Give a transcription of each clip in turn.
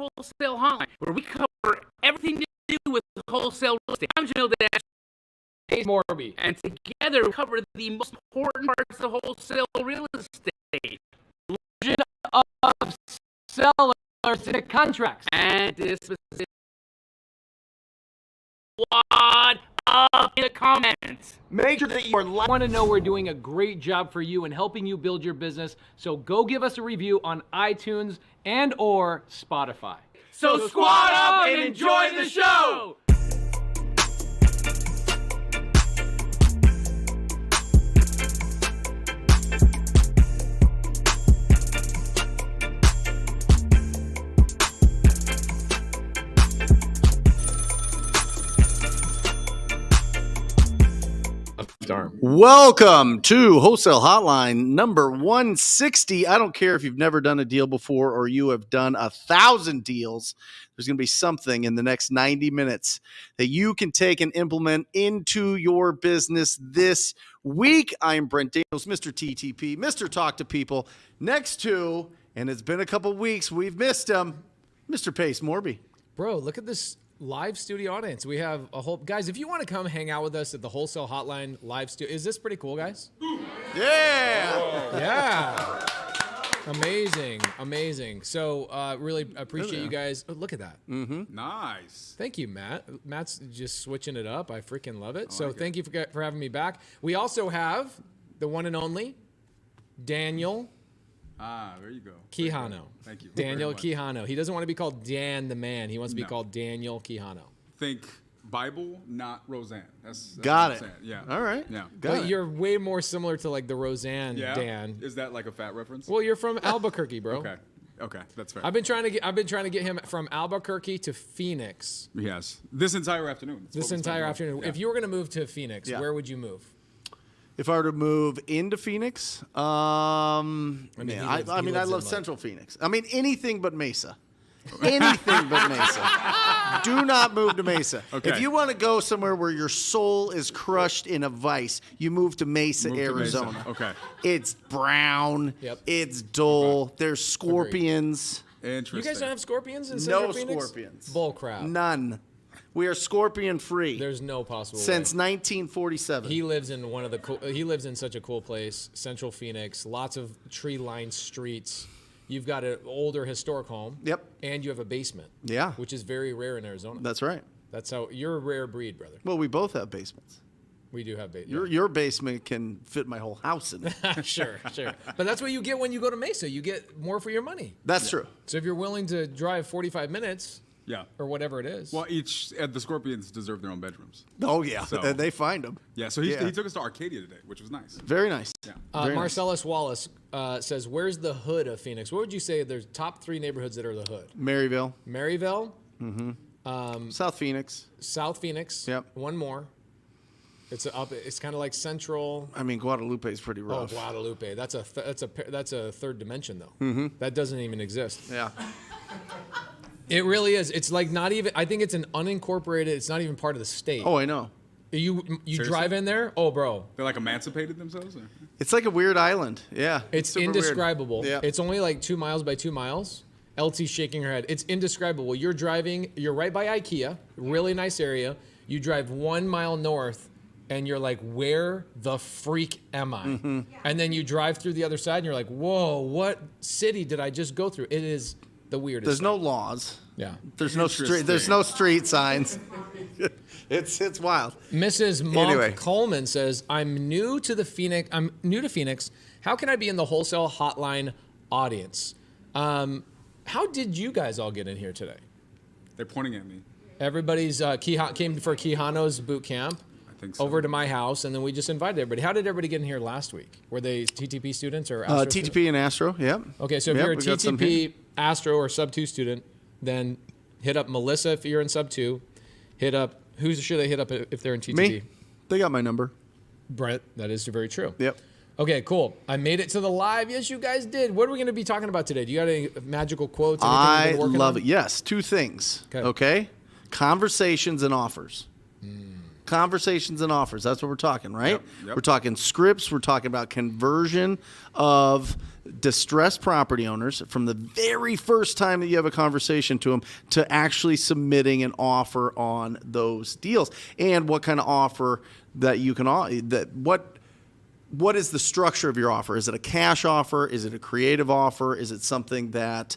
Wholesale Hotline, where we cover everything to do with wholesale real estate. I'm Jamil Damji. Pace Morby. And together we cover the most important parts of wholesale real estate. Of sellers to contracts. And disposition. Squad up in the comments. Make sure that you are want to know we're doing a great job for you and helping you build your business. So go give us a review on iTunes and or Spotify. So squad up and enjoy the show. Welcome to Wholesale Hotline number 160. I don't care if you've never done a deal before or you have done 1,000 deals. There's going to be something in the next 90 minutes that you can take and implement into your business this week. I'm Brent Daniels, Mr. TTP, Mr. Talk to People. Next to, and it's been a couple weeks, we've missed him, Mr. Pace Morby. Bro, look at this live studio audience. We have a whole guys. If you want to come hang out with us at the Wholesale Hotline live studio, is this pretty cool, guys? Yeah, whoa. Yeah, amazing. So really appreciate you guys. Oh, look at that. Mm-hmm. Nice. Thank you, Matt. Matt's just switching it up. I freaking love it. So thank you for having me back. We also have the one and only Daniel. There you go. Quijano. Thank you. Daniel Quijano. He doesn't want to be called Dan the Man. He wants to be called Daniel Quijano. Think Bible, not Roseanne. That's got what it. I'm saying. Yeah. All right. Yeah. But you're way more similar to like the Roseanne Dan. Is that like a fat reference? Well, you're from Albuquerque, bro. Okay, that's fair. I've been trying to get him from Albuquerque to Phoenix. Yes. This entire afternoon. This entire afternoon. Yeah. If you were going to move to Phoenix, where would you move? If I were to move into Phoenix, I love Central Phoenix. I mean, anything but Mesa. Anything but Mesa. Do not move to Mesa. Okay. If you want to go somewhere where your soul is crushed in a vice, you move to Mesa, Arizona. To Mesa. Okay. It's brown. Yep. It's dull. There's scorpions. Interesting. You guys don't have scorpions in Central Phoenix? No scorpions. Bull crap. None. We are scorpion free. There's no possible since way. 1947. He lives in he lives in such a cool place, Central Phoenix. Lots of tree-lined streets. You've got an older historic home. Yep. And you have a basement. Yeah. Which is very rare in Arizona. That's right. That's how you're a rare breed, brother. Well, we both have basements. We do have basements. Your basement can fit my whole house in it. Sure. But that's what you get when you go to Mesa. You get more for your money. That's true. So if you're willing to drive 45 minutes, or whatever it is. Well, the Scorpions deserve their own bedrooms. Oh, yeah. So, they find them. Yeah, so he took us to Arcadia today, which was nice. Very nice. Yeah. Marcellus Wallace says, where's the hood of Phoenix? What would you say there's top 3 neighborhoods that are the hood? Maryville. Mm-hmm. South Phoenix. South Phoenix. Yep. One more. It's kind of like central. I mean, Guadalupe is pretty rough. Oh, Guadalupe. That's a third dimension, though. Mm-hmm. That doesn't even exist. Yeah. It really is. It's like not even. I think it's an unincorporated. It's not even part of the state. Oh, I know. You Seriously? drive in there. Oh, bro. They're like emancipated themselves? Or? It's like a weird island. Yeah. It's super indescribable. Yeah. It's only like 2 miles by 2 miles. LT's shaking her head. It's indescribable. You're driving. You're right by IKEA. Really nice area. You drive 1 mile north, and you're like, where the freak am I? Mm-hmm. And then you drive through the other side, and you're like, whoa, what city did I just go through? It is the weirdest. There's no laws. Yeah. There's no street. There's no street signs. It's wild. Mrs. Monk Coleman says, I'm new to Phoenix. How can I be in the Wholesale Hotline audience? How did you guys all get in here today? They're pointing at me. Everybody's came for Quijano's boot camp. I think so. Over to my house, and then we just invited everybody. How did everybody get in here last week? Were they TTP students or Astro TTP and Astro, yep. Okay, so if you're a TTP, Astro, or Sub-2 student, then hit up Melissa if you're in Sub-2. Hit up, who should they hit up if they're in TTP? Me. They got my number. Brent, that is very true. Yep. Okay, cool. I made it to the live. Yes, you guys did. What are we going to be talking about today? Do you got any magical quotes? I love it. Yes, 2 things. Okay. Conversations and offers. conversations and offers. That's what we're talking, right? Yep. We're talking scripts. We're talking about conversion of distressed property owners from the very first time that you have a conversation to them to actually submitting an offer on those deals, and what kind of offer that you can what is the structure of your offer? Is it a cash offer? Is it a creative offer? Is it something that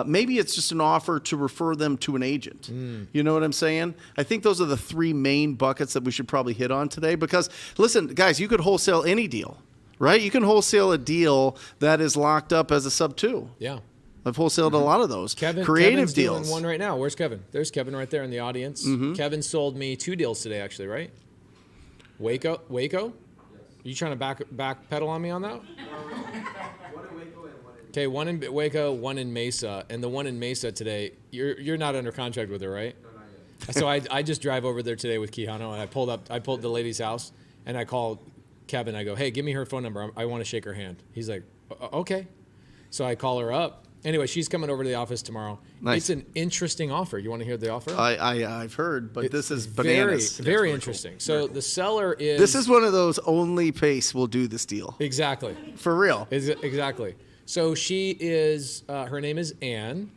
maybe it's just an offer to refer them to an agent? You know what I'm saying? I think those are the three main buckets that we should probably hit on today, because listen, guys, you could wholesale any deal, right? You can wholesale a deal that is locked up as a SUBTO. Yeah. I've wholesaled a lot of those. Kevin's creative doing deals. one right now. Where's Kevin? There's Kevin right there in the audience. Kevin sold me 2 deals today, actually, right? Waco? Are you trying to backpedal on me on that? Okay, one in Waco, one in Mesa, and the one in Mesa today. You're not under contract with her, right? No, not yet. So I just drive over there today with Quijano, and I pulled the lady's house, and I called Kevin. I go, hey, give me her phone number. I want to shake her hand. He's like, okay. So I call her up. Anyway, she's coming over to the office tomorrow. Nice. It's an interesting offer. You want to hear the offer? I've heard, but this is bananas. Very interesting. Cool. So the seller is... This is one of those only Pace will do this deal. Exactly. For real. Exactly. So she is, her name is Ann,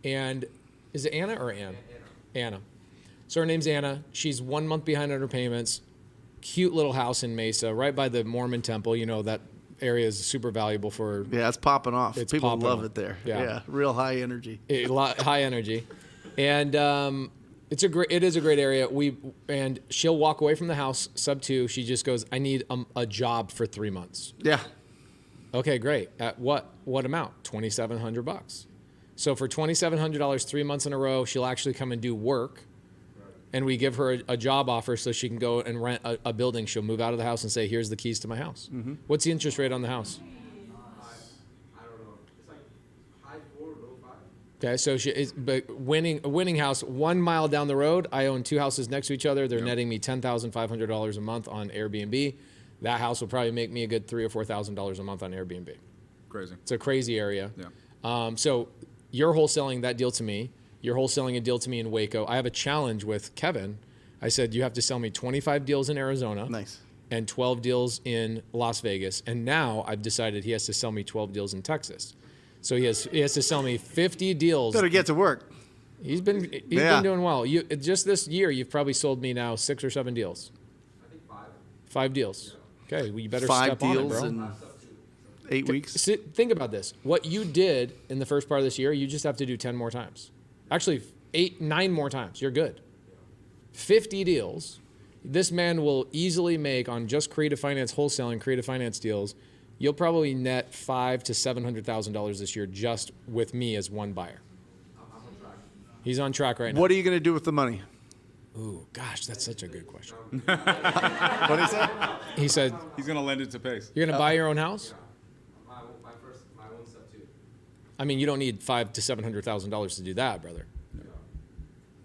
and is it Anna or Ann? Anna. So her name's Anna. She's 1 month behind on her payments. Cute little house in Mesa, right by the Mormon temple. You know, that area is super valuable for... Yeah, it's popping off. People popping love off. it there. Yeah. Real high energy. High energy. And it is a great area. And she'll walk away from the house, SUBTO. She just goes, I need a job for 3 months. Yeah. Okay, great. At what amount? $2,700. So for $2,700, 3 months in a row, she'll actually come and do work. And we give her a job offer so she can go and rent a building. She'll move out of the house and say, here's the keys to my house. What's the interest rate on the house? I don't know. It's like high 4, low 5. Okay, so she is a winning house 1 mile down the road. I own 2 houses next to each other. They're netting me $10,500 a month on Airbnb. That house will probably make me a good $3,000 or $4,000 a month on Airbnb. Crazy. It's a crazy area. Yeah. So you're wholesaling that deal to me. You're wholesaling a deal to me in Waco. I have a challenge with Kevin. I said, you have to sell me 25 deals in Arizona. Nice. And 12 deals in Las Vegas. And now I've decided he has to sell me 12 deals in Texas. So he has to sell me 50 deals. Better get to work. He's been doing well. Just this year, you've probably sold me now 6 or 7 deals. I think 5. 5 deals. Okay, well, you better 5 step on it, deals bro. in 8 weeks. Think about this. What you did in the first part of this year, you just have to do 10 more times. Actually, 9 more times. You're good. 50 deals. This man will easily make on just creative finance wholesaling, creative finance deals. You'll probably net $500,000 to $700,000 this year just with me as one buyer. I'm on track. He's on track right now. What are you going to do with the money? Ooh, gosh, that's such a good question. What did he say? He said, He's going to lend it to Pace. "You're going to buy your own house." My own stuff too. I mean, you don't need $500,000 to $700,000 to do that, brother.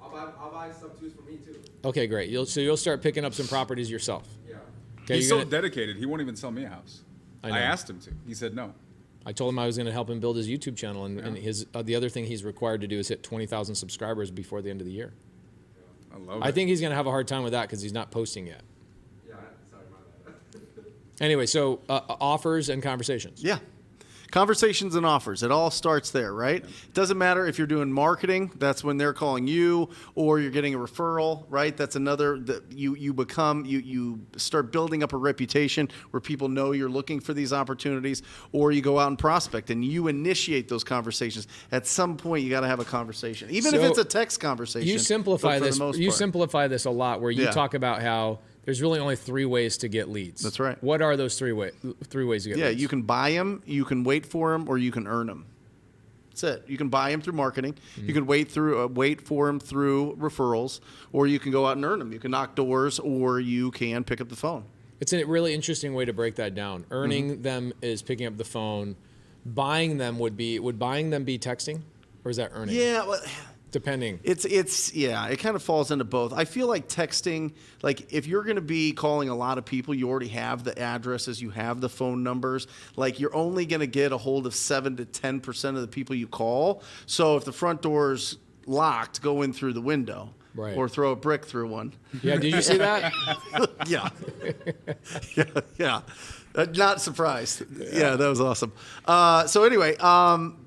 I'll buy sub 2s for me too. Okay, great. You'll start picking up some properties yourself. Yeah. Okay, He's you're so gonna- dedicated, he won't even sell me a house. I know. I asked him to. He said no. I told him I was going to help him build his YouTube channel, and his the other thing he's required to do is hit 20,000 subscribers before the end of the year. I love it. I think he's going to have a hard time with that because he's not posting yet. Yeah, sorry, my bad. Anyway, so offers and conversations. Yeah. Conversations and offers. It all starts there, right? It doesn't matter if you're doing marketing, that's when they're calling you, or you're getting a referral, right? That's another that you start building up a reputation where people know you're looking for these opportunities, or you go out and prospect and you initiate those conversations. At some point you got to have a conversation. Even if So it's a text conversation. You simplify but for this. the most You part. simplify this a lot, where you Yeah. talk about how there's really only 3 ways to get leads. That's right. What are those 3 ways to get Yeah, leads? you can buy them, you can wait for them, or you can earn them. That's it. You can buy them through marketing. You can wait for them through referrals, or you can go out and earn them. You can knock doors, or you can pick up the phone. It's a really interesting way to break that down. Earning them is picking up the phone. Buying them would buying them be texting, or is that earning? Yeah, well, Depending. it kind of falls into both. I feel like texting, like if you're going to be calling a lot of people, you already have the addresses, you have the phone numbers. Like you're only going to get a hold of 7 to 10% of the people you call. So if the front door's locked, go in through the window. Right. or throw a brick through one. Yeah, did you see that? Yeah. yeah. Not surprised. Yeah, that was awesome. So anyway,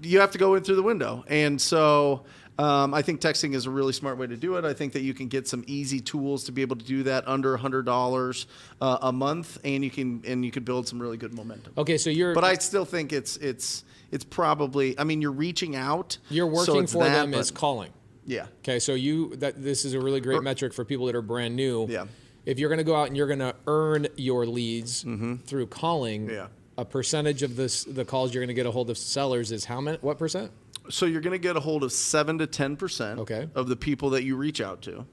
you have to go in through the window. And so I think texting is a really smart way to do it. I think that you can get some easy tools to be able to do that under $100 a month, and you can build some really good momentum. Okay, so But I still think it's probably, I mean, you're reaching out. You're so working it's for that, them but- as calling. Yeah. Okay, so this is a really great metric for people that are brand new. Yeah. If you're going to go out and you're going to earn your leads through calling, Yeah. a percentage of the calls you're going to get a hold of sellers is how many? What percent? So you're going to get a hold of 7 to 10% Okay. of the people that you reach out to.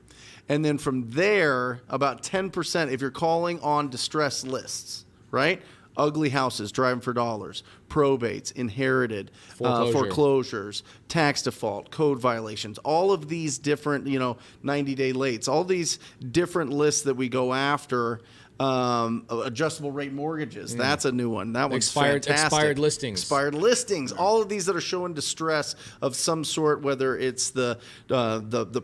And then from there, about 10%, if you're calling on distress lists, right? Ugly houses, driving for dollars, probates, inherited, foreclosures, tax default, code violations, all of these different, 90-day lates, all these different lists that we go after. Adjustable rate mortgages. That's a new one. That one's fantastic. Expired listings. Expired listings. All of these that are showing distress of some sort, whether it's the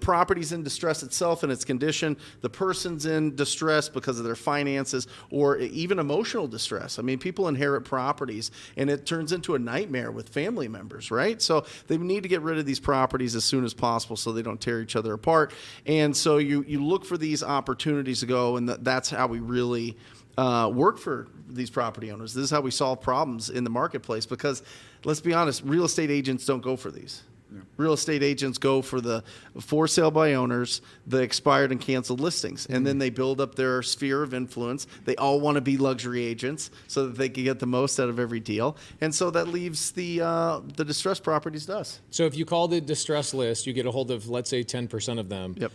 property's in distress itself and its condition, the person's in distress because of their finances, or even emotional distress. I mean, people inherit properties and it turns into a nightmare with family members, right? So they need to get rid of these properties as soon as possible so they don't tear each other apart. And so you look for these opportunities to go, and that's how we really work for these property owners. This is how we solve problems in the marketplace, because let's be honest, real estate agents don't go for these. Real estate agents go for the for sale by owners, the expired and canceled listings, and then they build up their sphere of influence. They all want to be luxury agents so that they can get the most out of every deal, and so that leaves the distressed properties to us. So if you call the distress list, you get a hold of, let's say, 10% of them. Yep.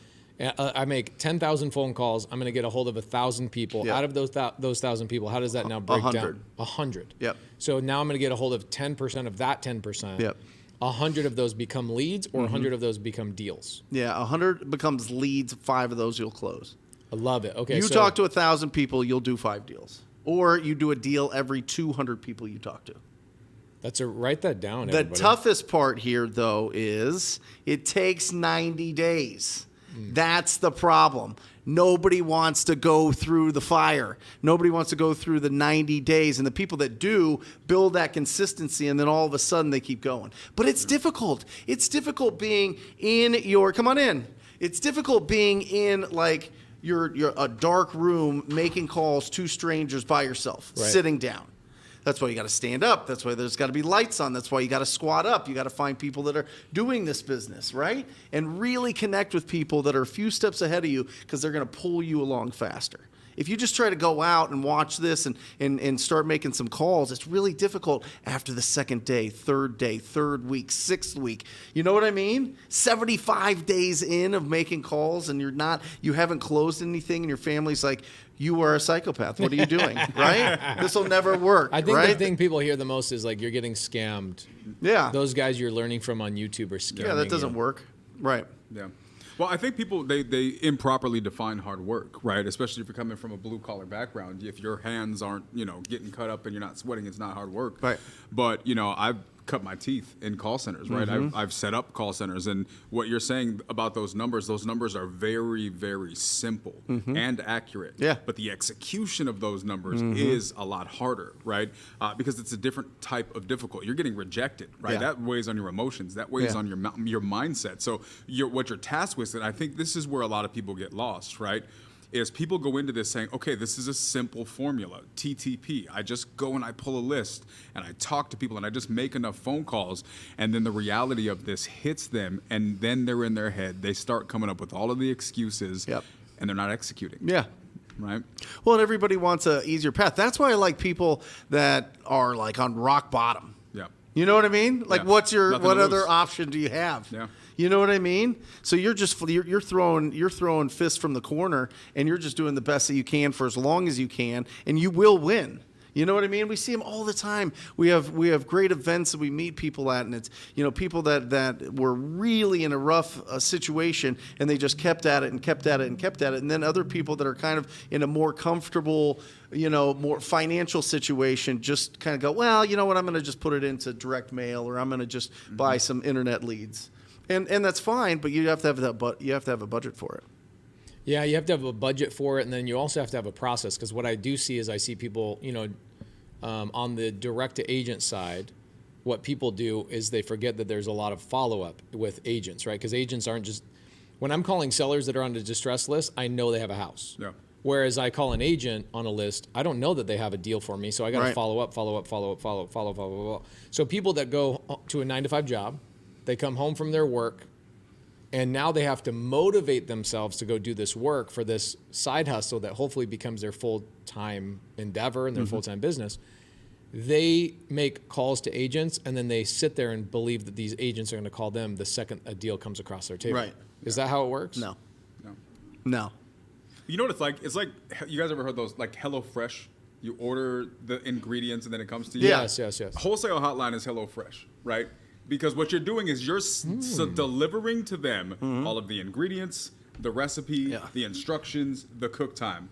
I make 10,000 phone calls. I'm going to get a hold of 1,000 people. Yep. Out of those 1,000 people, how does that now break 100. down? 100. Yep. So now I'm going to get a hold of 10% of that 10%. Yep. 100 of those become leads, or 100 of those become deals. Yeah, 100 becomes leads. 5 of those you'll close. I love it. Okay. You so talk to 1,000 people, you'll do 5 deals, or you do a deal every 200 people you talk to. write that down. The everybody. toughest part here, though, is it takes 90 days. That's the problem. Nobody wants to go through the fire. Nobody wants to go through the 90 days. And the people that do build that consistency, and then all of a sudden they keep going. But it's difficult. It's difficult being in your, come on in. It's difficult being in like you're a dark room making calls to strangers by yourself, sitting down. That's why you got to stand up. That's why there's got to be lights on. That's why you got to squat up. You got to find people that are doing this business, right? And really connect with people that are a few steps ahead of you, because they're going to pull you along faster. If you just try to go out and watch this and start making some calls, it's really difficult after the second day, third week, sixth week. You know what I mean? 75 days in of making calls, and you haven't closed anything, and your family's like, you are a psychopath. What are you doing? Right? This will never work. I think right? the thing people hear the most is like, you're getting scammed. Yeah. Those guys you're learning from on YouTube are scamming. Yeah, that doesn't you. work. Right. Yeah. Well, I think people, they improperly define hard work, right? Especially if you're coming from a blue collar background. If your hands aren't, getting cut up and you're not sweating, it's not hard work. Right. But, I've cut my teeth in call centers, right? I've set up call centers. And what you're saying about those numbers are very, very simple and accurate. Yeah. But the execution of those numbers is a lot harder, right? Because it's a different type of difficult. You're getting rejected, right? Yeah. That weighs on your emotions. That weighs on your mindset. So what you're tasked with, and I think this is where a lot of people get lost, right? Is people go into this saying, okay, this is a simple formula, TTP. I just go and I pull a list and I talk to people and I just make enough phone calls, and then the reality of this hits them, and then they're in their head. They start coming up with all of the excuses, and they're not executing. Yeah. Right? Well, and everybody wants an easier path. That's why I like people that are like on rock bottom. Yeah. You know what I mean? Like, Yeah. what Nothing to other lose. option do you have? Yeah. You know what I mean? So you're throwing fists from the corner, and you're just doing the best that you can for as long as you can, and you will win. You know what I mean? We see them all the time. We have great events that we meet people at, and it's people that were really in a rough situation, and they just kept at it and kept at it and kept at it, and then other people that are kind of in a more comfortable, more financial situation just kind of go, well, you know what? I'm going to just put it into direct mail, or I'm going to just buy some internet leads. And that's fine, but you have to have that. But you have to have a budget for it. Yeah, you have to have a budget for it, and then you also have to have a process. Because what I do see is I see people, on the direct-to-agent side, what people do is they forget that there's a lot of follow-up with agents, right? Because agents aren't just... When I'm calling sellers that are on the distress list, I know they have a house. Yeah. Whereas I call an agent on a list, I don't know that they have a deal for me, so I got to follow up. So people that go to a 9-to-5 job, they come home from their work, and now they have to motivate themselves to go do this work for this side hustle that hopefully becomes their full-time endeavor and their full-time business. They make calls to agents, and then they sit there and believe that these agents are going to call them the second a deal comes across their table. Right. Is that how it works? No. You know what it's like? It's like, you guys ever heard those, like HelloFresh? You order the ingredients and then it comes to you. Yes. Wholesale Hotline is HelloFresh, right? Because what you're doing is you're delivering to them all of the ingredients, the recipe, the instructions, the cook time.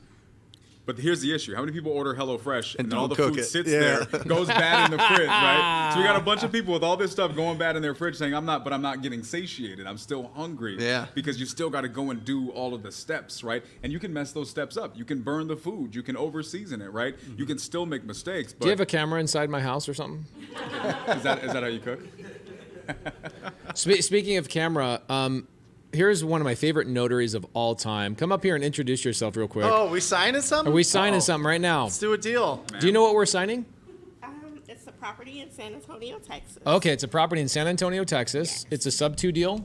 But here's the issue. How many people order HelloFresh and then all the food sits there, goes bad in the fridge, right? So we got a bunch of people with all this stuff going bad in their fridge saying, I'm not getting satiated. I'm still hungry. Yeah. Because you still got to go and do all of the steps, right? And you can mess those steps up. You can burn the food. You can over-season it, right? You can still make mistakes. But Do you have a camera inside my house or something? is that how you cook? Speaking of camera, here's one of my favorite notaries of all time. Come up here and introduce yourself real quick. Oh, we signing something? Are we signing something right now? Let's do a deal. Do you know what we're signing? It's a property in San Antonio, Texas. Okay, it's a property in San Antonio, Texas. It's a SUBTO deal.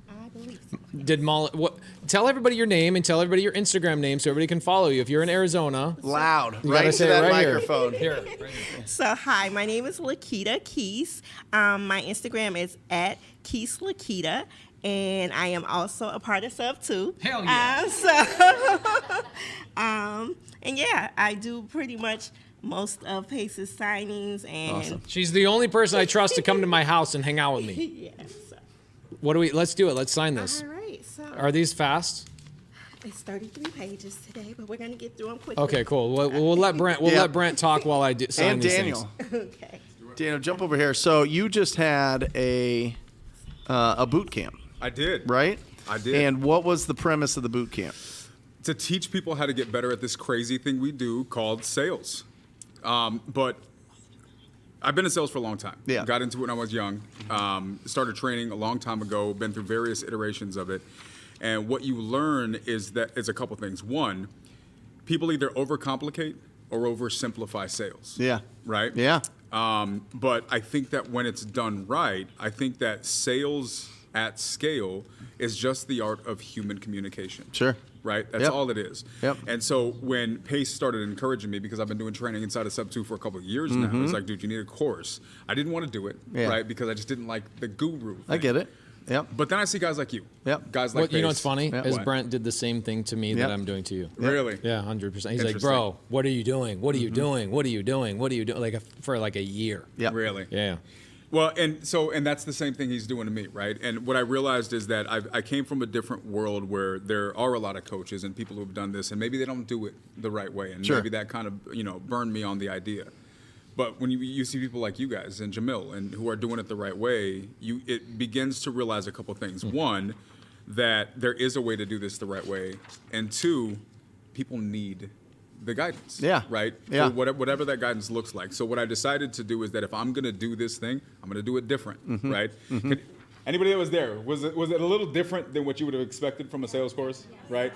I believe so. Did Molly? What? Tell everybody your name and tell everybody your Instagram name so everybody can follow you. If you're in Arizona, Loud. you Right gotta into say it that right microphone. Here. So, hi, my name is Lakita Keys. My Instagram is at Keys Lakita. And I am also a part of SUBTO. Hell yeah. And yeah, I do pretty much most of Pace's signings. And Awesome. She's the only person I trust to come to my house and hang out with me. yes. Let's do it. Let's sign this. All right. So Are these fast? it's 33 pages today, but we're gonna get through them quickly. Okay, cool. We'll let Brent. We'll Yeah. let Brent talk while I sign And these Daniel. things. Okay. Daniel, jump over here. So you just had a boot camp, I did. right? I did. And what was the premise of the boot camp? To teach people how to get better at this crazy thing we do called sales. But I've been in sales for a long time. Yeah. Got into it when I was young. Started training a long time ago. Been through various iterations of it. And what you learn is a couple things. One, people either overcomplicate or oversimplify sales. Yeah. Right? Yeah. But I think that when it's done right, I think that sales at scale is just the art of human communication. Sure. Right? That's Yep. all it is. Yep. And so when Pace started encouraging me, because I've been doing training inside of SUBTO for a couple of years now, it's like, dude, you need a course. I didn't want to do it, Yeah. right? Because I just didn't like the guru thing. I get it. Yep. But then I see guys like you. Yep. Guys like What, you know Pace. what's funny Yeah. is What? Brent did the same thing to me Yep. that I'm doing to you. Really? Yeah, 100%. He's like, Interesting. bro, what are you doing? What are you doing? What are you doing? What are you doing? Like for like a year. Yep. Really? Yeah. Well, and that's the same thing he's doing to me, right? And what I realized is that I came from a different world where there are a lot of coaches and people who have done this, and maybe they don't do it the right way, and Sure. maybe that kind of burned me on the idea. But when you see people like you guys and Jamil and who are doing it the right way, it begins to realize a couple things. One, that there is a way to do this the right way, and two, people need the guidance. Yeah. Right? Yeah. For whatever that guidance looks like. So what I decided to do is that if I'm going to do this thing, I'm going to do it different, right? Anybody that was there, was it a little different than what you would have expected from a sales course, right?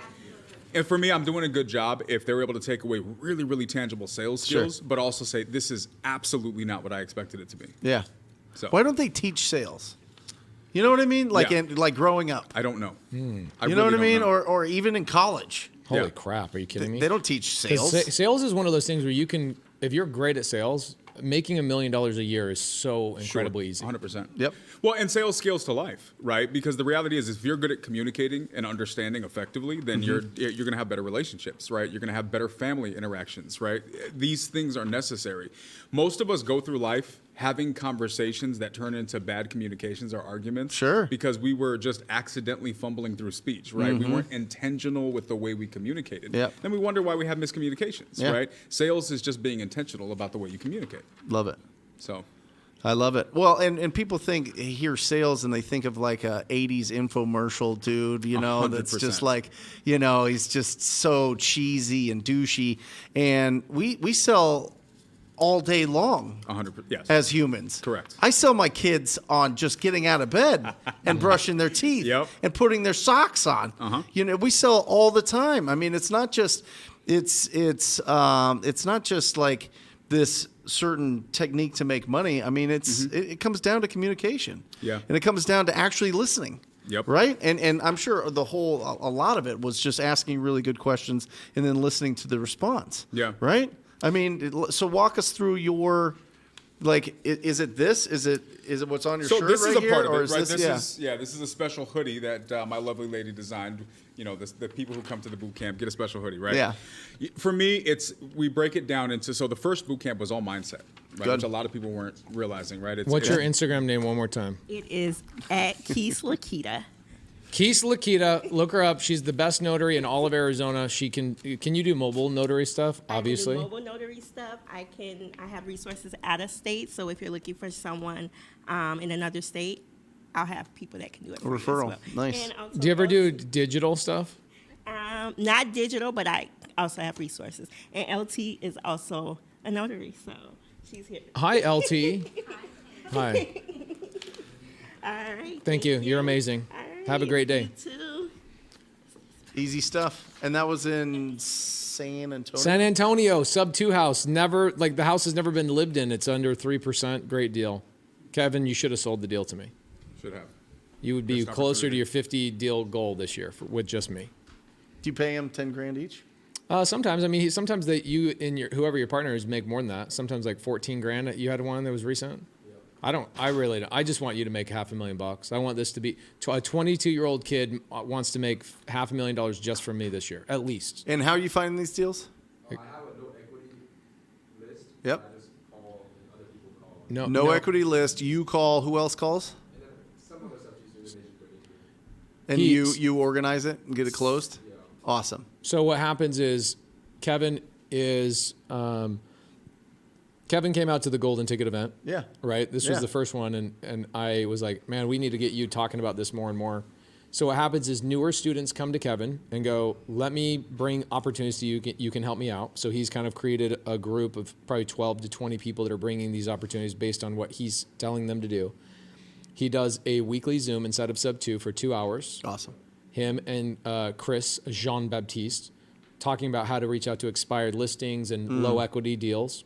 And for me, I'm doing a good job if they're able to take away really, really tangible sales Sure. skills, but also say, this is absolutely not what I expected it to be. Yeah. So Why don't they teach sales? You know what I mean? Like Yeah. like growing up. I don't know. You know what I mean? Or even in college. Holy Yeah. crap. Are you kidding me? They don't teach 'Cause sales. Sales is one of those things where you can, if you're great at sales, making $1 million a year is so incredibly easy. 100%. Yep. Well, and sales scales to life, right? Because the reality is, if you're good at communicating and understanding effectively, then you're going to have better relationships, right? You're going to have better family interactions, right? These things are necessary. Most of us go through life having conversations that turn into bad communications or arguments. Sure. Because we were just accidentally fumbling through speech, right? We weren't intentional with the way we communicated. Yep. Then we wonder why we have miscommunications, Yeah. right? Sales is just being intentional about the way you communicate. Love it. So. I love it. Well, and people hear sales and they think of like a 80s infomercial dude, that's just 100%. like, he's just so cheesy and douchey. And we sell all day long 100%. Yes. as humans. Correct. I sell my kids on just getting out of bed and brushing their teeth Yep. and putting their socks on. We sell all the time. I mean, it's not just not just like this certain technique to make money. I mean, it comes down to communication. Yeah. And it comes down to actually listening. Yep. Right? And I'm sure a lot of it was just asking really good questions and then listening to the response. Yeah. Right? I mean, so walk us through your, like, is it this? Is it what's on your So shirt this right is a here? part of Or it, right? this, This is a special hoodie that my lovely lady designed. The people who come to the boot camp get a special hoodie, right? Yeah. For me, we break it down into, so the first boot camp was all mindset, right? Good. Which a lot of people weren't realizing, right? What's your Instagram name one more time? It is at Keys Lakita. Keys Lakita, look her up. She's the best notary in all of Arizona. Can you do mobile notary stuff? Obviously. I can do mobile notary stuff. I have resources out of state. So if you're looking for someone in another state, I'll have people that can do it. For Referral. You as well. Nice. And also Do you ever do digital stuff? Not digital, but I also have resources. And LT is also a notary, so she's here. Hi, LT. Hi. All right. Thank you. You're amazing. All right, Have a great day. You too. Easy stuff. And that was in San Antonio? San Antonio, SUBTO house. Never, like, the house has never been lived in. It's under 3%. Great deal. Kevin, you should have sold the deal to me. Should have. You would be Missed closer to opportunity. your 50 deal goal this year with just me. Do you pay him $10,000 each? Sometimes, I mean, sometimes that you and whoever your partner is make more than that. Sometimes like 14 grand. You had one that was recent. I really don't. I just want you to make $500,000. I want this to be a 22-year-old kid wants to make $500,000 just from me this year, at least. And how are you finding these deals? I have a no equity list. Yep. I just call and other people call. No equity list. You call. Who else calls? And then some other substitutes they should put in here. And He's- you organize it and get it closed? Yeah. Awesome. So what happens is Kevin came out to the Golden Ticket event. Yeah. Right? This was Yeah. the first one, and I was like, man, we need to get you talking about this more and more. So what happens is newer students come to Kevin and go, let me bring opportunities to you. You can help me out. So he's kind of created a group of probably 12 to 20 people that are bringing these opportunities based on what he's telling them to do. He does a weekly Zoom inside of SUBTO for 2 hours. Awesome. Him and Chris Jean-Baptiste talking about how to reach out to expired listings and low equity deals.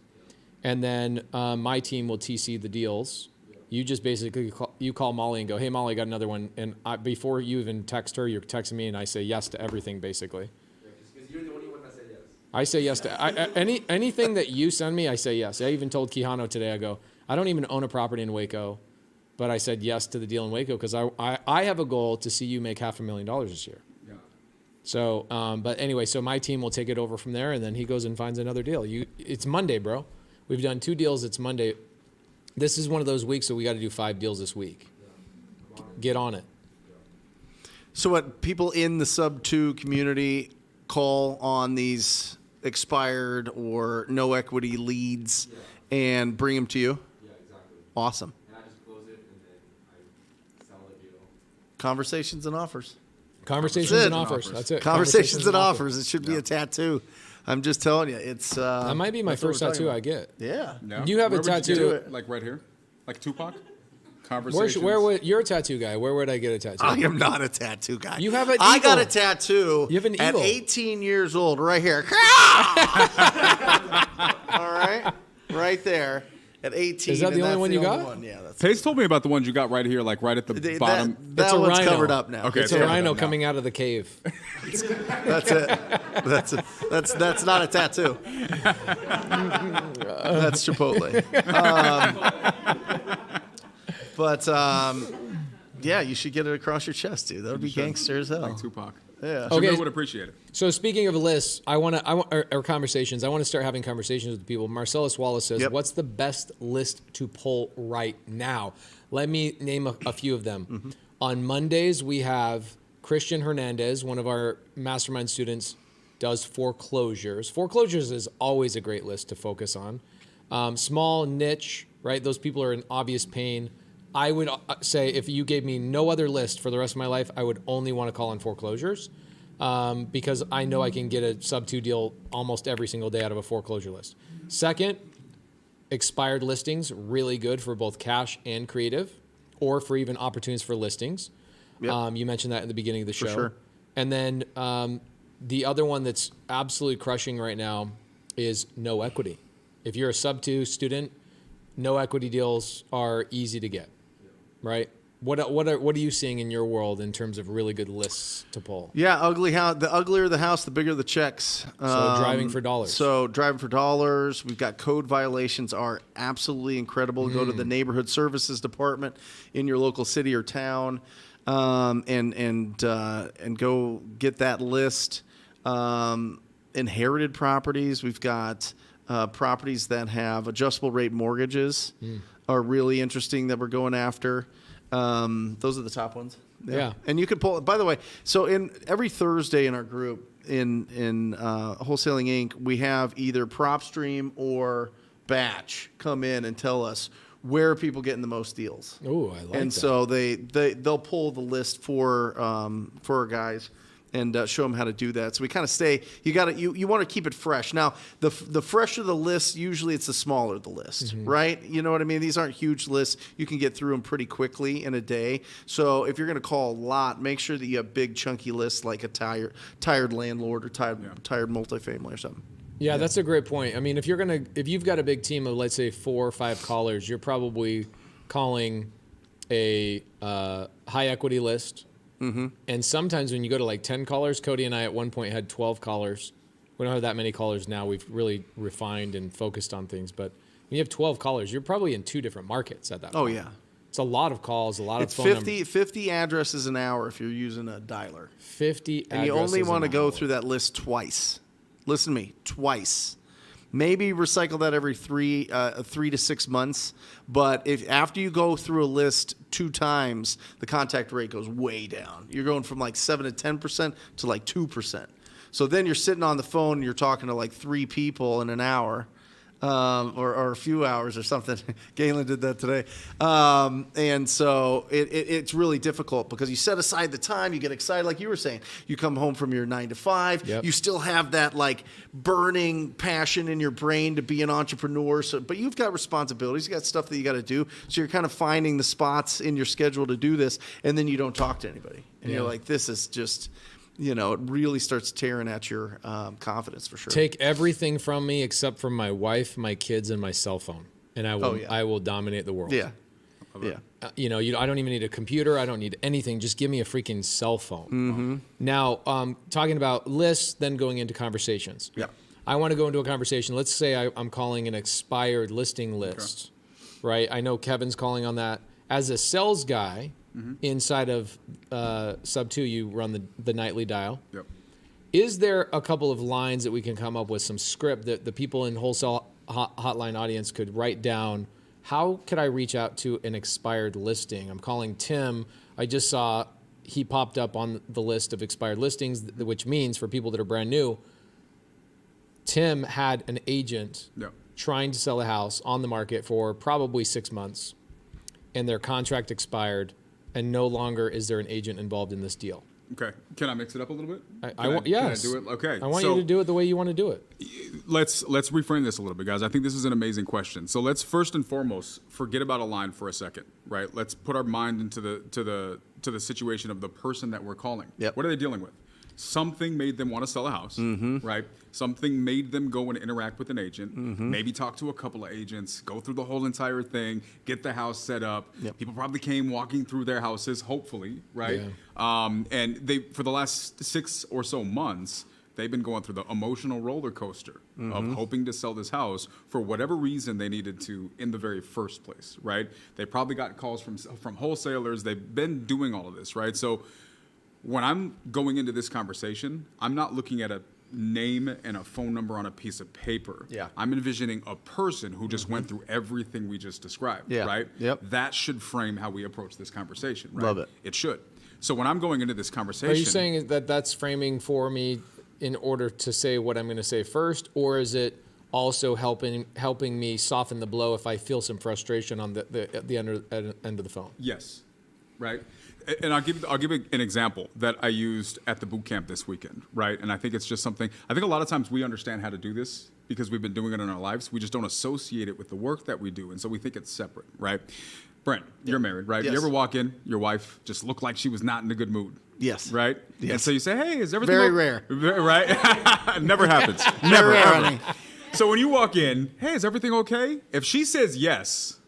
And then my team will TC the deals. You just basically call Molly and go, hey, Molly, I got another one. And before you even text her, you're texting me, and I say yes to everything, basically. Yeah, because you're the only one that said yes. I say yes to anything that you send me, I say yes. I even told Quijano today, I go, I don't even own a property in Waco, but I said yes to the deal in Waco because I have a goal to see you make $500,000 this year. Yeah. So, but anyway, so my team will take it over from there, and then he goes and finds another deal. It's Monday, bro. We've done 2 deals. It's Monday. This is one of those weeks, so we got to do 5 deals this week. Get on it. So what people in the SUBTO community call on these expired or no equity leads and bring them to you? Yeah, exactly. Awesome. And I just close it and then I sell the deal. Conversations and offers. Conversations That's it. and offers. That's it. Conversations and offers. It should be a tattoo. I'm just telling you, it's. That might be my that's what first we're talking tattoo about. I get. Yeah. No? You have a Where would tattoo. do it? Like right here? Like Tupac? Conversations. Where would you're a tattoo guy? Where would I get a tattoo? I am not a tattoo guy. You have an I got eagle. a tattoo You have an at eagle. 18 years old, right here. All right, right there. At 18. Is that the and only that's one you got? One. Yeah, that's Pace told me about the ones you got right here, like right at the bottom. That a one's rhino. covered up now. Okay, It's it's a covered rhino up now. coming out of the cave. That's it. That's not a tattoo. That's Chipotle. Yeah, you should get it across your chest, dude. That would be gangster as hell. Like Tupac. Yeah. Okay. Jamil would appreciate it. So speaking of lists, or conversations. I want to start having conversations with people. Marcellus Wallace says, Yep. "What's the best list to pull right now?" Let me name a few of them. Mm-hmm. On Mondays, we have Christian Hernandez, one of our mastermind students, does foreclosures. Foreclosures is always a great list to focus on. Small niche right? Those people are in obvious pain. I would say if you gave me no other list for the rest of my life, I would only want to call on foreclosures because I know I can get a sub-2 deal almost every single day out of a foreclosure list. Second, expired listings, really good for both cash and creative, or for even opportunities for listings. Yep. You mentioned that in the beginning of the show. sure. And then the other one that's absolutely crushing right now is no equity. If you're a sub-2 student, no equity deals are easy to get, right? What are you seeing in your world in terms of really good lists to pull? Yeah, ugly house. The uglier the house, the bigger the checks. So driving for dollars. So driving for dollars. We've got code violations are absolutely incredible. Go to the neighborhood services department in your local city or town, and go get that list. Inherited properties. We've got properties that have adjustable rate mortgages are really interesting that we're going after. Those are the top ones. Yeah. And you can pull, by the way, so in every Thursday in our group in Wholesaling Inc., we have either PropStream or Batch come in and tell us where are people getting the most deals. Ooh, I like and that. so they'll pull the list for our guys and show them how to do that. So we kind of stay. You want to keep it fresh. Now, the fresher the list, usually it's the smaller the list, right? You know what I mean? These aren't huge lists. You can get through them pretty quickly in a day. So if you're going to call a lot, make sure that you have big chunky lists like a tired landlord or tired multifamily or something. Yeah, that's a great point. I mean, if you've got a big team of, let's say, 4 or 5 callers, you're probably calling a high equity list. And sometimes when you go to like 10 callers, Cody and I at one point had 12 callers. We don't have that many callers now. We've really refined and focused on things. But when you have 12 callers, you're probably in 2 different markets at that point. Oh, yeah. It's a lot of calls, a lot It's of phone numbers. 50 addresses an hour if you're using a dialer. 50 And you only want to an go hour. through that list twice. Listen to me, twice. Maybe recycle that every 3 to 6 months. But if after you go through a list 2 times, the contact rate goes way down. You're going from like 7 to 10% to like 2%. So then you're sitting on the phone and you're talking to like 3 people in an hour. Or a few hours or something. Galen did that today. And so it's really difficult because you set aside the time, you get excited, like you were saying. You come home from your 9 to 5. Yep. You still have that like burning passion in your brain to be an entrepreneur. So, but you've got responsibilities, you got stuff that you got to do. So you're kind of finding the spots in your schedule to do this, and then you don't talk to anybody. And you're like, this is just... it really starts tearing at your confidence for sure. Take everything from me except from my wife, my kids, and my cell phone, and I will dominate the world. Yeah. Yeah. I don't even need a computer. I don't need anything. Just give me a freaking cell phone. Now, talking about lists, then going into conversations. Yeah. I want to go into a conversation. Let's say I'm calling an expired listing list, right? I know Kevin's calling on that. As a sales guy, inside of SUBTO, you run the nightly dial. Yep. Is there a couple of lines that we can come up with, some script that the people in Wholesale Hotline audience could write down? How could I reach out to an expired listing? I'm calling Tim. I just saw he popped up on the list of expired listings, which means for people that are brand new, Tim had an agent trying to sell a house on the market for probably 6 months, and their contract expired, and no longer is there an agent involved in this deal. Okay. Can I mix it up a little bit? Yes. Can I do it? Okay. I want you to do it the way you want to do it. Let's reframe this a little bit, guys. I think this is an amazing question. So let's first and foremost forget about a line for a second, right? Let's put our mind into the situation of the person that we're calling. Yep. What are they dealing with? Something made them want to sell a house, right? Something made them go and interact with an agent, maybe talk to a couple of agents, go through the whole entire thing, get the house set up. Yep. People probably came walking through their houses, hopefully, right? Yeah. And they, for the last 6 or so months, they've been going through the emotional roller coaster of hoping to sell this house for whatever reason they needed to in the very first place, right? They probably got calls from wholesalers. They've been doing all of this, right? So when I'm going into this conversation, I'm not looking at a name and a phone number on a piece of paper. Yeah. I'm envisioning a person who just went through everything we just described, right? Yep. That should frame how we approach this conversation, right? Love it. It should. So when I'm going into this conversation... Are you saying that that's framing for me in order to say what I'm going to say first, or is it also helping me soften the blow if I feel some frustration on the end of the phone. Yes, right. And I'll give an example that I used at the boot camp this weekend, right? And I think it's just something. I think a lot of times we understand how to do this because we've been doing it in our lives. We just don't associate it with the work that we do, and so we think it's separate, right? Brent, you're married, right? Yes. You ever walk in, your wife just looked like she was not in a good mood? Yes. Right? Yes. And so you say, hey, is everything Very okay? rare. Right? Never happens. Very Never, rare, ever. honey. So when you walk in, hey, is everything okay? If she says yes,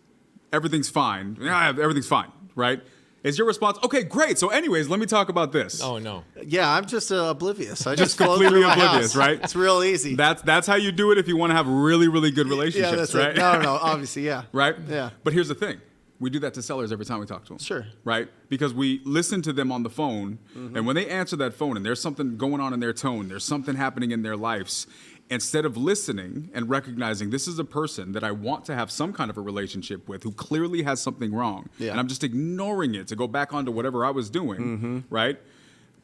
everything's fine. Yeah, everything's fine, right? Is your response, okay, great. So anyways, let me talk about this. Oh, no. Yeah, I'm just oblivious. I just completely completely oblivious, house. right? It's real easy. That's how you do it if you want to have really, really good relationships, yeah, that's right? it. No, obviously, yeah. Right? Yeah. But here's the thing. We do that to sellers every time we talk to them. Sure. Right? Because we listen to them on the phone, and when they answer that phone and there's something going on in their tone, there's something happening in their lives, instead of listening and recognizing this is a person that I want to have some kind of a relationship with who clearly has something wrong, Yeah. and I'm just ignoring it to go back onto whatever I was doing, right?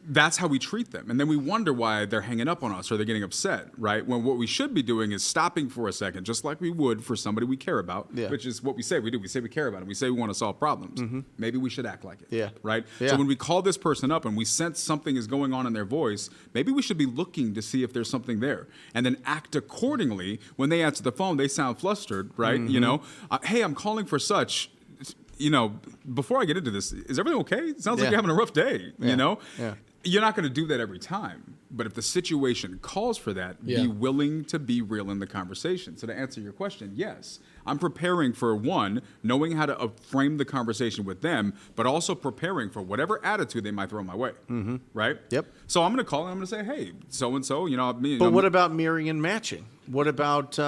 That's how we treat them. And then we wonder why they're hanging up on us or they're getting upset, right? When what we should be doing is stopping for a second, just like we would for somebody we care about, Yeah. which is what we say we do. We say we care about them. We say we want to solve problems. Maybe we should act like it, Yeah. right? Yeah. So when we call this person up and we sense something is going on in their voice, maybe we should be looking to see if there's something there and then act accordingly. When they answer the phone, they sound flustered, right? You know, hey, I'm calling for such. You know, before I get into this, is everything okay? It sounds like Yeah. you're having a rough day, Yeah. you know? Yeah. You're not going to do that every time, but if the situation calls for that, Yeah. be willing to be real in the conversation. So to answer your question, yes, I'm preparing for one, knowing how to frame the conversation with them, but also preparing for whatever attitude they might throw my way, right? Yep. So I'm going to call and I'm going to say, hey, so and so, you know, me. But what about mirroring and matching? What about,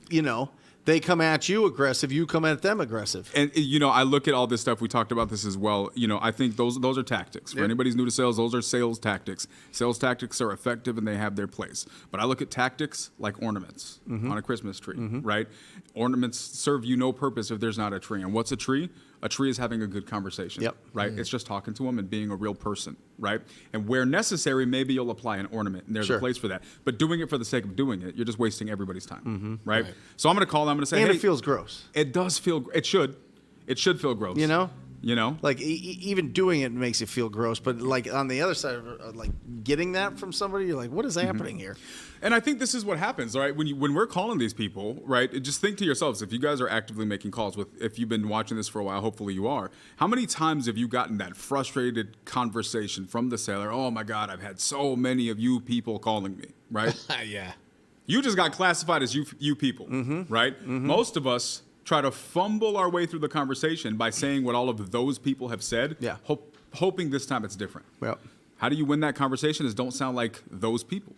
you know, they come at you aggressive, you come at them aggressive? And you know, I look at all this stuff. We talked about this as well. You know, I think those are tactics. For Yeah. anybody who's new to sales, those are sales tactics. Sales tactics are effective and they have their place. But I look at tactics like ornaments on a Christmas tree, right? Ornaments serve you no purpose if there's not a tree. And what's a tree? A tree is having a good conversation, Yep. right? It's just talking to them and being a real person, right? And where necessary, maybe you'll apply an ornament, and there's Sure. a place for that. But doing it for the sake of doing it, you're just wasting everybody's time, right? So I'm going to call them. I'm going to say, And hey, it feels gross. it does feel. It should feel gross. You know? You know. Like even doing it makes you feel gross, but like on the other side, like getting that from somebody, you're like, what is happening here? And I think this is what happens, right? When we're calling these people, right? Just think to yourselves, if you guys are actively making calls if you've been watching this for a while, hopefully you are. How many times have you gotten that frustrated conversation from the seller? Oh my God, I've had so many of you people calling me, right? Yeah. You just got classified as you people, right? Most of us try to fumble our way through the conversation by saying what all of those people have said, Yeah. hoping this time it's different. Well, How do you win that conversation is don't sound like those people.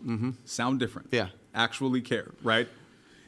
Sound different. Yeah. Actually care, right?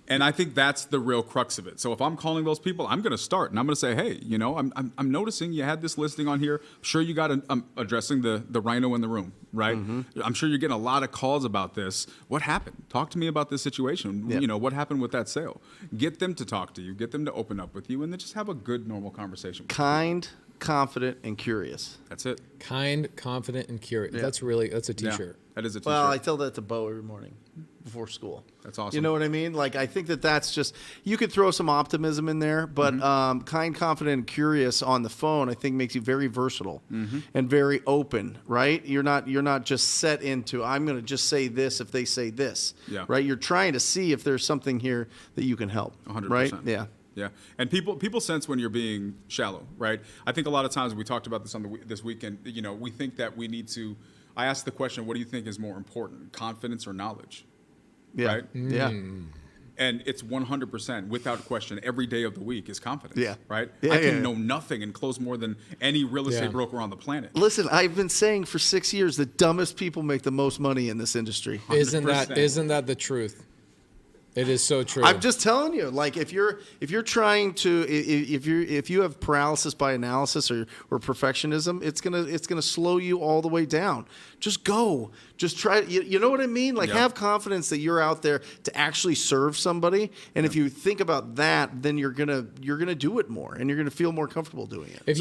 And I think that's the real crux of it. So if I'm calling those people, I'm going to start and I'm going to say, hey, you know, I'm noticing you had this listing on here. I'm sure you got addressing the rhino in the room, right? I'm sure you're getting a lot of calls about this. What happened? Talk to me about this situation. Yep. You know, what happened with that sale? Get them to talk to you. Get them to open up with you, and then just have a good, normal conversation. kind, confident, and curious. That's it. Kind, confident, and curious. That's a T-shirt. Yeah, that is a T-shirt. Well, I tell that to Bo every morning before school. That's awesome. You know what I mean? Like, I think that's just, you could throw some optimism in there, but kind, confident, and curious on the phone, I think makes you very versatile and very open, right? You're not just set into, I'm going to just say this if they say this, Yeah. right? You're trying to see if there's something here that you can help, 100%. right? Yeah. Yeah, and people sense when you're being shallow, right? I think a lot of times we talked about this on this weekend. You know, we think that we need to. I asked the question, what do you think is more important, confidence or knowledge? Yeah. Right? Yeah. And it's 100% without question. Every day of the week is confidence. Yeah. Right. Yeah, I can yeah. know nothing and close more than any real estate Yeah. broker on the planet. Listen, I've been saying for 6 years the dumbest people make the most money in this industry. 100%. Isn't that the truth? It is so true. I'm just telling you, like if you're trying to if you have paralysis by analysis or perfectionism, it's gonna slow you all the way down. Just go, just try. You know what I mean? Like Yeah. have confidence that you're out there to actually serve somebody, and if you think about that, then you're gonna do it more, and you're gonna feel more comfortable doing it. If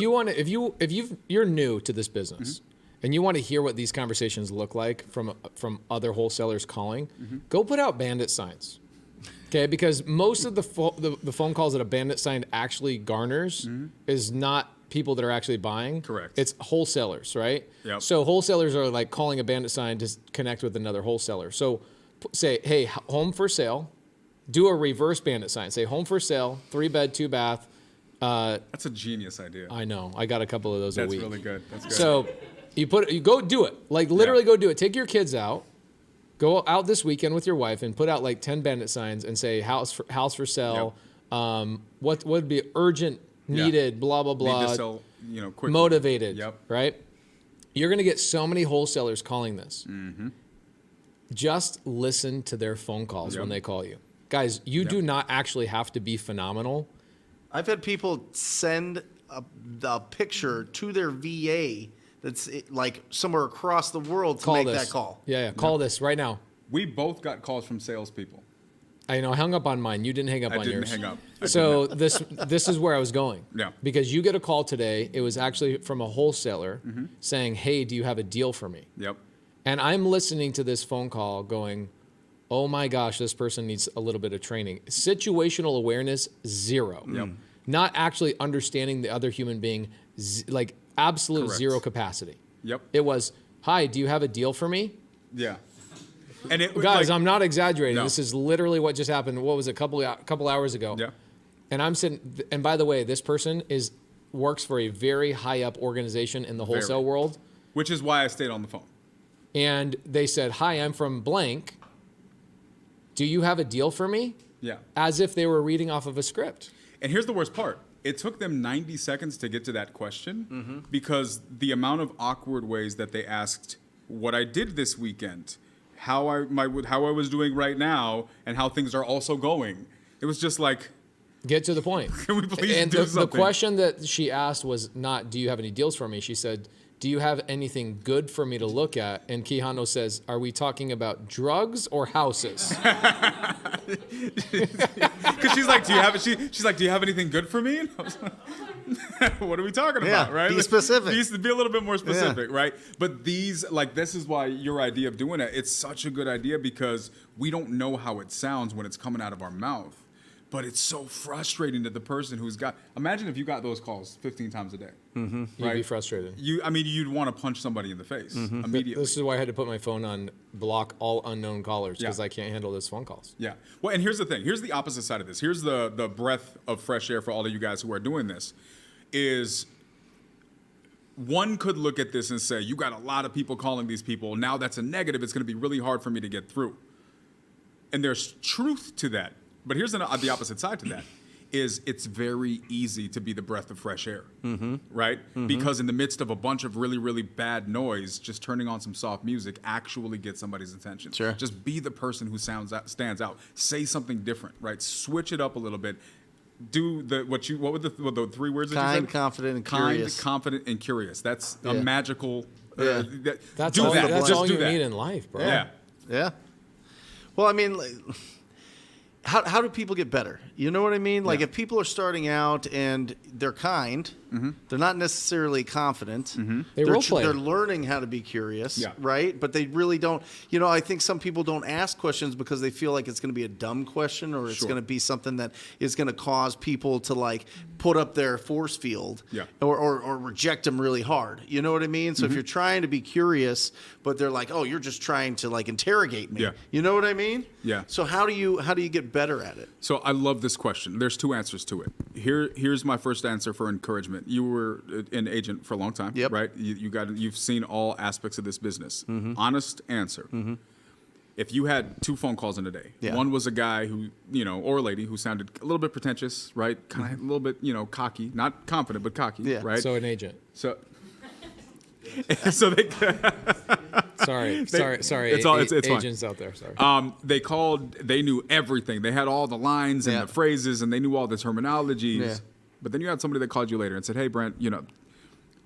you're new to this business, and you want to hear what these conversations look like from other wholesalers calling, go put out bandit signs. Okay, because most of the phone calls that a bandit sign actually garners is not people that are actually buying. Correct. It's wholesalers, right? Yep. So wholesalers are like calling a bandit sign to connect with another wholesaler. So say, hey, home for sale. Do a reverse bandit sign. Say home for sale, 3-bed, 2-bath. That's a genius idea. I know. I got a couple of those a week. That's really good. That's good. So you go do it. Like literally go do it. Take your kids out. Go out this weekend with your wife and put out like 10 bandit signs and say house for sale. Yep. What would be urgent, needed, blah blah blah. Need to sell, quickly. Motivated. Yep. Right. You're gonna get so many wholesalers calling this. Just listen to their phone calls when they call you, guys. You do not actually have to be phenomenal. I've had people send a picture to their VA that's like somewhere across the world to make that call. Yeah. Call this right now. We both got calls from salespeople. I hung up on mine. You didn't hang up on yours. I didn't hang up. So this is where I was going. Yeah. Because you get a call today. It was actually from a wholesaler saying, "Hey, do you have a deal for me?" Yep. And I'm listening to this phone call going, "Oh my gosh, this person needs a little bit of training." Situational awareness, 0. Yep. Not actually understanding the other human being, like absolute Correct. 0 capacity. Yep. It was, "Hi, do you have a deal for me?" Yeah. And it Guys, like, I'm not exaggerating. No. This is literally what just happened. What was it, a couple hours ago? Yeah. And I'm sitting. And by the way, this person works for a very high up organization in the wholesale world. Which is why I stayed on the phone. And they said, "Hi, I'm from blank. Do you have a deal for me?" Yeah. As if they were reading off of a script. And here's the worst part. It took them 90 seconds to get to that question because the amount of awkward ways that they asked what I did this weekend, how I was doing right now, and how things are also going. It was just like, Get to the point. Can we please and do the something? question that she asked was not, "Do you have any deals for me?" She said, "Do you have anything good for me to look at?" And Quijano says, "Are we talking about drugs or houses?" Because she's like, she's like, "Do you have anything good for me?" And I was like, what are we talking about, right? Be specific. Be a little bit more specific, right? But this is why your idea of doing it, it's such a good idea because we don't know how it sounds when it's coming out of our mouth. But it's so frustrating to the person who's imagine if you got those calls 15 times a day. You'd be frustrated. You'd want to punch somebody in the face immediately. This is why I had to put my phone on block all unknown callers because I can't handle those phone calls. Yeah. Well, and here's the thing. Here's the opposite side of this. Here's the breath of fresh air for all of you guys who are doing this. Is one could look at this and say, you got a lot of people calling these people. Now that's a negative. It's going to be really hard for me to get through. And there's truth to that. But here's the opposite side to that. Is it's very easy to be the breath of fresh air, right? Because in the midst of a bunch of really, really bad noise, just turning on some soft music actually gets somebody's attention. Sure. Just be the person who stands out. Say something different, right? Switch it up a little bit. Do what were the 3 words that you said? Kind, confident, and curious. Kind, confident, and curious. That's a magical. That's do all, that. that's Just all do you that. need in life, bro. Yeah. Yeah. Well, I mean, how do people get better? You know what I mean? Like if people are starting out and they're kind, they're not necessarily confident. They role play. They're learning how to be curious, right? But they really don't. I think some people don't ask questions because they feel like it's going to be a dumb question or it's going to be something that is going to cause people to like put up their force field or reject them really hard. You know what I mean? So if you're trying to be curious, but they're like, oh, you're just trying to like interrogate me. Yeah. You know what I mean? Yeah. So how do you get better at it? So I love this question. There's 2 answers to it. Here's my first answer for encouragement. You were an agent for a long time, right? You've seen all aspects of this business. Honest answer. If you had 2 phone calls in a day, one was a guy who, or a lady who sounded a little bit pretentious, right? Kind of a little bit, cocky, not confident, but cocky, right? So an agent. So they. Sorry. It's fine. Agents out there. Sorry. They called. They knew everything. They had all the lines and the phrases, and they knew all the terminologies. Yeah. But then you had somebody that called you later and said, "Hey, Brent,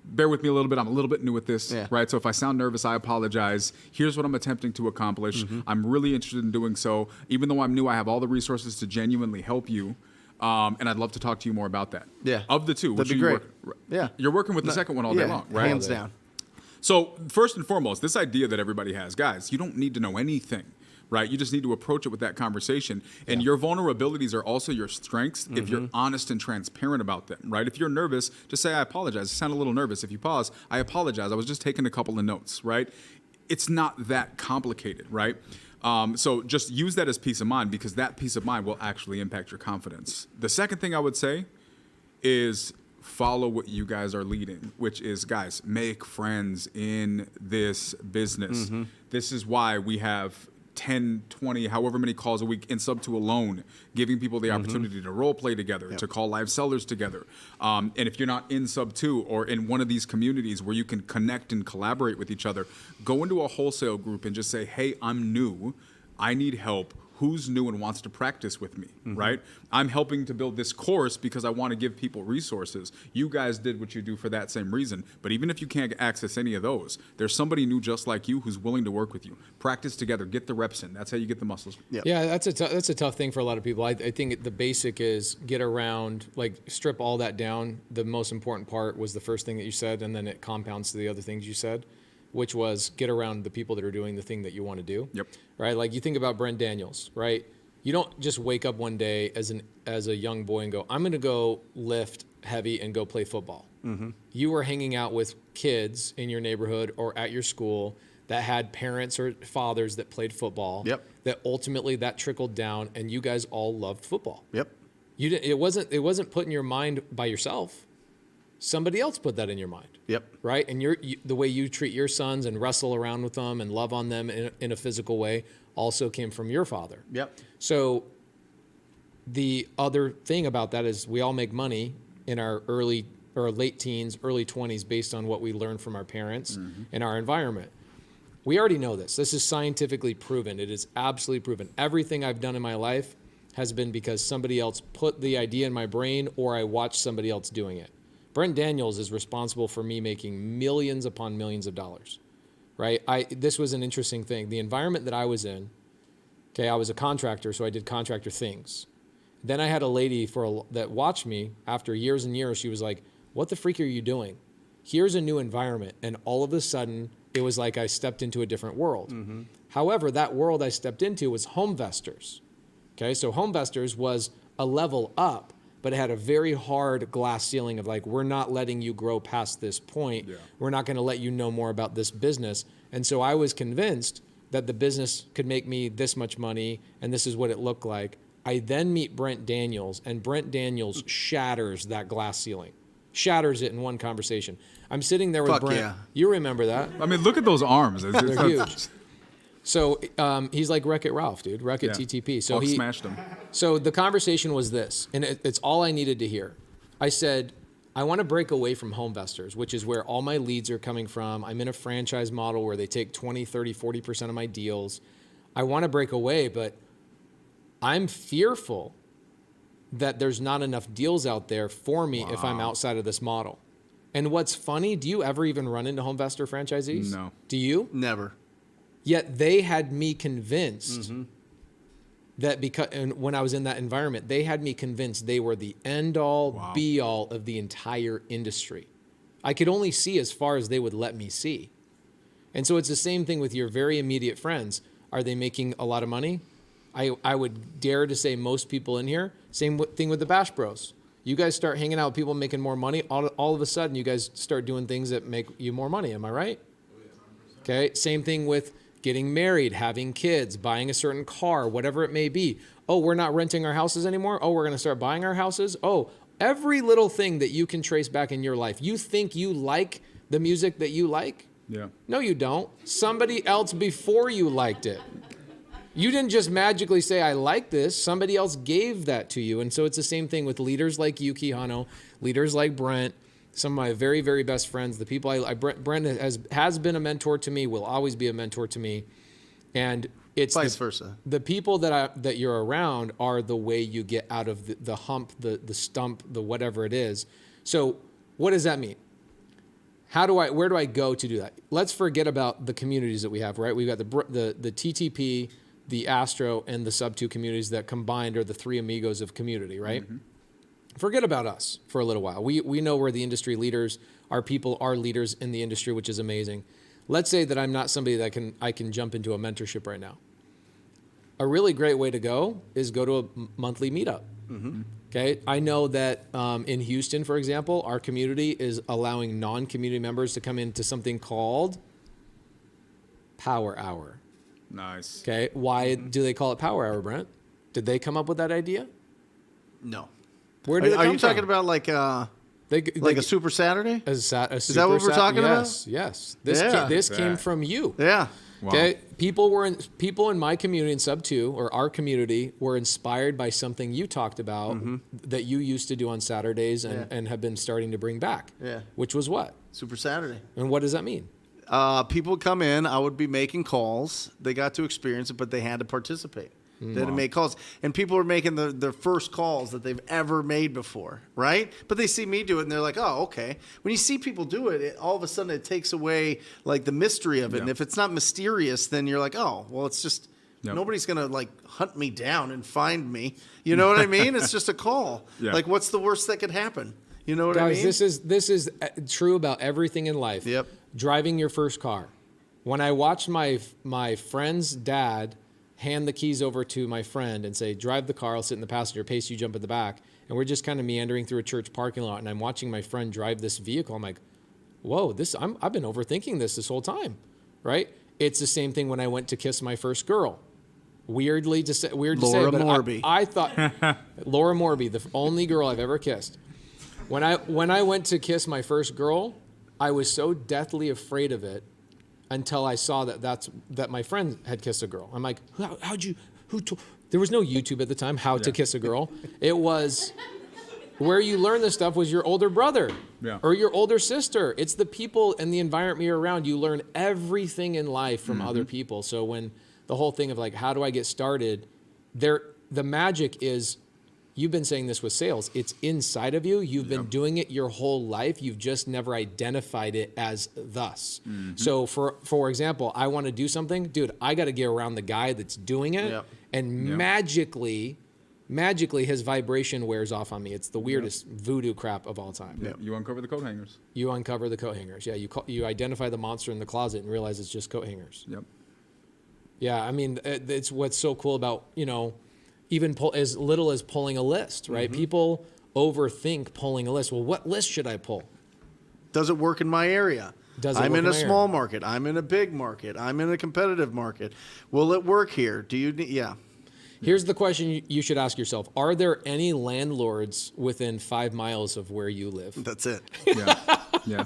bear with me a little bit. I'm a little bit new at this, right? So if I sound nervous, I apologize. Here's what I'm attempting to accomplish. I'm really interested in doing so. Even though I'm new, I have all the resources to genuinely help you." And I'd love to talk to you more about that. Yeah. Of the 2, That'd be great. You're working with the second one all day long, right? Hands down. So first and foremost, this idea that everybody has, guys, you don't need to know anything, right? You just need to approach it with that conversation. And your vulnerabilities are also your strengths if you're honest and transparent about them, right? If you're nervous, just say, I apologize. I sound a little nervous. If you pause, I apologize. I was just taking a couple of notes, right? It's not that complicated, right? So just use that as peace of mind, because that peace of mind will actually impact your confidence. The second thing I would say is follow what you guys are leading, which is, guys, make friends in this business. This is why we have 10, 20, however many calls a week in SUBTO alone, giving people the opportunity to role play together, to call live sellers together. And if you're not in SUBTO or in one of these communities where you can connect and collaborate with each other, go into a wholesale group and just say, hey, I'm new. I need help. Who's new and wants to practice with me, right? I'm helping to build this course because I want to give people resources. You guys did what you do for that same reason. But even if you can't access any of those, there's somebody new just like you who's willing to work with you. Practice together, get the reps in. That's how you get the muscles. Yeah, that's a tough thing for a lot of people. I think the basic is get around, like strip all that down. The most important part was the first thing that you said, and then it compounds to the other things you said, which was get around the people that are doing the thing that you want to do. Yep. Right? Like you think about Brent Daniels, right? You don't just wake up one day as a young boy and go, I'm going to go lift heavy and go play football. You were hanging out with kids in your neighborhood or at your school that had parents or fathers that played football. Yep. That ultimately that trickled down, and you guys all loved football. Yep. It wasn't put in your mind by yourself. Somebody else put that in your mind. Yep. Right? And the way you treat your sons and wrestle around with them and love on them in a physical way also came from your father. Yep. So the other thing about that is we all make money in our early or late teens, early 20s based on what we learned from our parents and our environment. We already know this. This is scientifically proven. It is absolutely proven. Everything I've done in my life has been because somebody else put the idea in my brain or I watched somebody else doing it. Brent Daniels is responsible for me making millions upon millions of dollars, right? This was an interesting thing. The environment that I was in, okay, I was a contractor, so I did contractor things. Then I had a lady that watched me after years and years. She was like, what the freak are you doing? Here's a new environment. And all of a sudden, it was like I stepped into a different world. However, that world I stepped into was Homevestors. Okay, so Homevestors was a level up, but it had a very hard glass ceiling of like, we're not letting you grow past this point. We're not going to let you know more about this business. And so I was convinced that the business could make me this much money and this is what it looked like. I then meet Brent Daniels, and Brent Daniels shatters that glass ceiling, shatters it in one conversation. I'm sitting there with Fuck Brent. yeah. You remember that? I mean, look at those arms. They're huge. So he's like Wreck-It Ralph, dude. Wreck-It TTP. So Hulk he smashed him. So the conversation was this, and it's all I needed to hear. I said, I want to break away from Homevestors, which is where all my leads are coming from. I'm in a franchise model where they take 20, 30, 40% of my deals. I want to break away, but I'm fearful that there's not enough deals out there for me if I'm outside of this model. And what's funny, do you ever even run into Homevestor franchisees? No. Do you? Never. Yet they had me convinced that because, and when I was in that environment, they had me convinced they were the end all be all of the entire industry. I could only see as far as they would let me see. And so it's the same thing with your very immediate friends. Are they making a lot of money? I would dare to say most people in here, same thing with the Bash Bros. You guys start hanging out with people making more money, all of a sudden you guys start doing things that make you more money. Am I right? Okay, same thing with getting married, having kids, buying a certain car, whatever it may be. Oh, we're not renting our houses anymore. Oh, we're going to start buying our houses. Oh, every little thing that you can trace back in your life. You think you like the music that you like? Yeah. No, you don't. Somebody else before you liked it. You didn't just magically say, I like this. Somebody else gave that to you. And so it's the same thing with leaders like you, Quijano, leaders like Brent, some of my very, very best friends, the people Brent has been a mentor to me, will always be a mentor to me. And it's vice versa. The people that you're around are the way you get out of the hump, the stump, the whatever it is. So what does that mean? Where do I go to do that? Let's forget about the communities that we have, right? We've got the TTP, the Astro, and the SUBTO communities that combined are the three amigos of community, right? forget about us for a little while. We know we're the industry leaders. Our people are leaders in the industry, which is amazing. Let's say that I'm not somebody that I can jump into a mentorship right now. A really great way to go is go to a monthly meetup. Okay, I know that in Houston, for example, our community is allowing non-community members to come into something called Power Hour. Nice. Okay, why do they call it Power Hour, Brent? Did they come up with that idea? No. Where did it come Are you from? talking about like a Super Saturday? Is that what we're talking about? Yes. Yeah. This came from you. Yeah. Wow. Okay, people in my community in SUBTO or our community were inspired by something you talked about that you used to do on Saturdays and have been starting to bring back. Yeah. Which was what? Super Saturday. And what does that mean? People would come in. I would be making calls. They got to experience it, but they had to participate. They had to make calls. And people were making their first calls that they've ever made before, right? But they see me do it, and they're like, oh, okay. When you see people do it, all of a sudden it takes away, like, the mystery of it. Yeah. And if it's not mysterious, then you're like, oh, well, it's just nobody's going to, like, hunt me down and find me. You know what I mean? It's just a call. Yeah. Like, what's the worst that could happen? You know what I mean? Guys, this is true about everything in life. Yep. Driving your first car. When I watched my friend's dad hand the keys over to my friend and say, drive the car, I'll sit in the passenger, Pace, you jump in the back. And we're just kind of meandering through a church parking lot, and I'm watching my friend drive this vehicle. I'm like, whoa, I've been overthinking this whole time, right? It's the same thing when I went to kiss my first girl. Weird to say, Laura but Morby. I thought, Laura Morby, the only girl I've ever kissed. When I went to kiss my first girl, I was so deathly afraid of it until I saw that my friend had kissed a girl. I'm like, there was no YouTube at the time, how to kiss a girl. It was where you learn this stuff was your older brother or your older sister. It's the people and the environment you're around. You learn everything in life from other people. So when the whole thing of like, how do I get started? The magic is, you've been saying this with sales. It's inside of you. You've been doing it your whole life. You've just never identified it as thus. So for example, I want to do something. Dude, I got to get around the guy that's doing it. And magically his vibration wears off on me. It's the weirdest voodoo crap of all time. Yeah. You uncover the coat hangers. You uncover the coat hangers. Yeah, you identify the monster in the closet and realize it's just coat hangers. Yep. Yeah, I mean, it's what's so cool about, even as little as pulling a list, right? People overthink pulling a list. Well, what list should I pull? Does it work in my area? I'm in a small market. I'm in a big market. I'm in a competitive market. Will it work here? Do you need, Here's the question you should ask yourself. Are there any landlords within 5 miles of where you live? That's it. Yeah.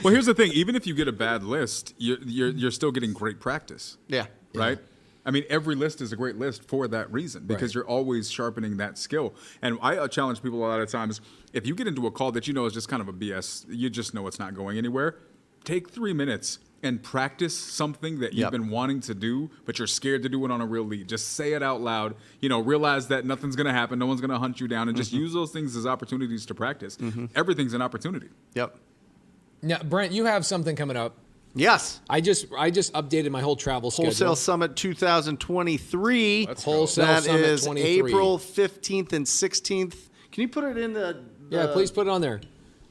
Well, here's the thing. Even if you get a bad list, you're still getting great practice. Yeah. Right? I mean, every list is a great list for that reason, because you're always sharpening that skill. And I challenge people a lot of times, if you get into a call that you know is just kind of a BS, you just know it's not going anywhere, take 3 minutes and practice something that you've been wanting to do, but you're scared to do it on a real lead. Just say it out loud, realize that nothing's going to happen, no one's going to hunt you down, and just use those things as opportunities to practice. Everything's an opportunity. Yep. Now, Brent, you have something coming up. Yes. I just updated my whole travel schedule. Wholesale Summit 2023. Wholesale that Summit is 23. April 15th and 16th. Can you put it in the please put it on there.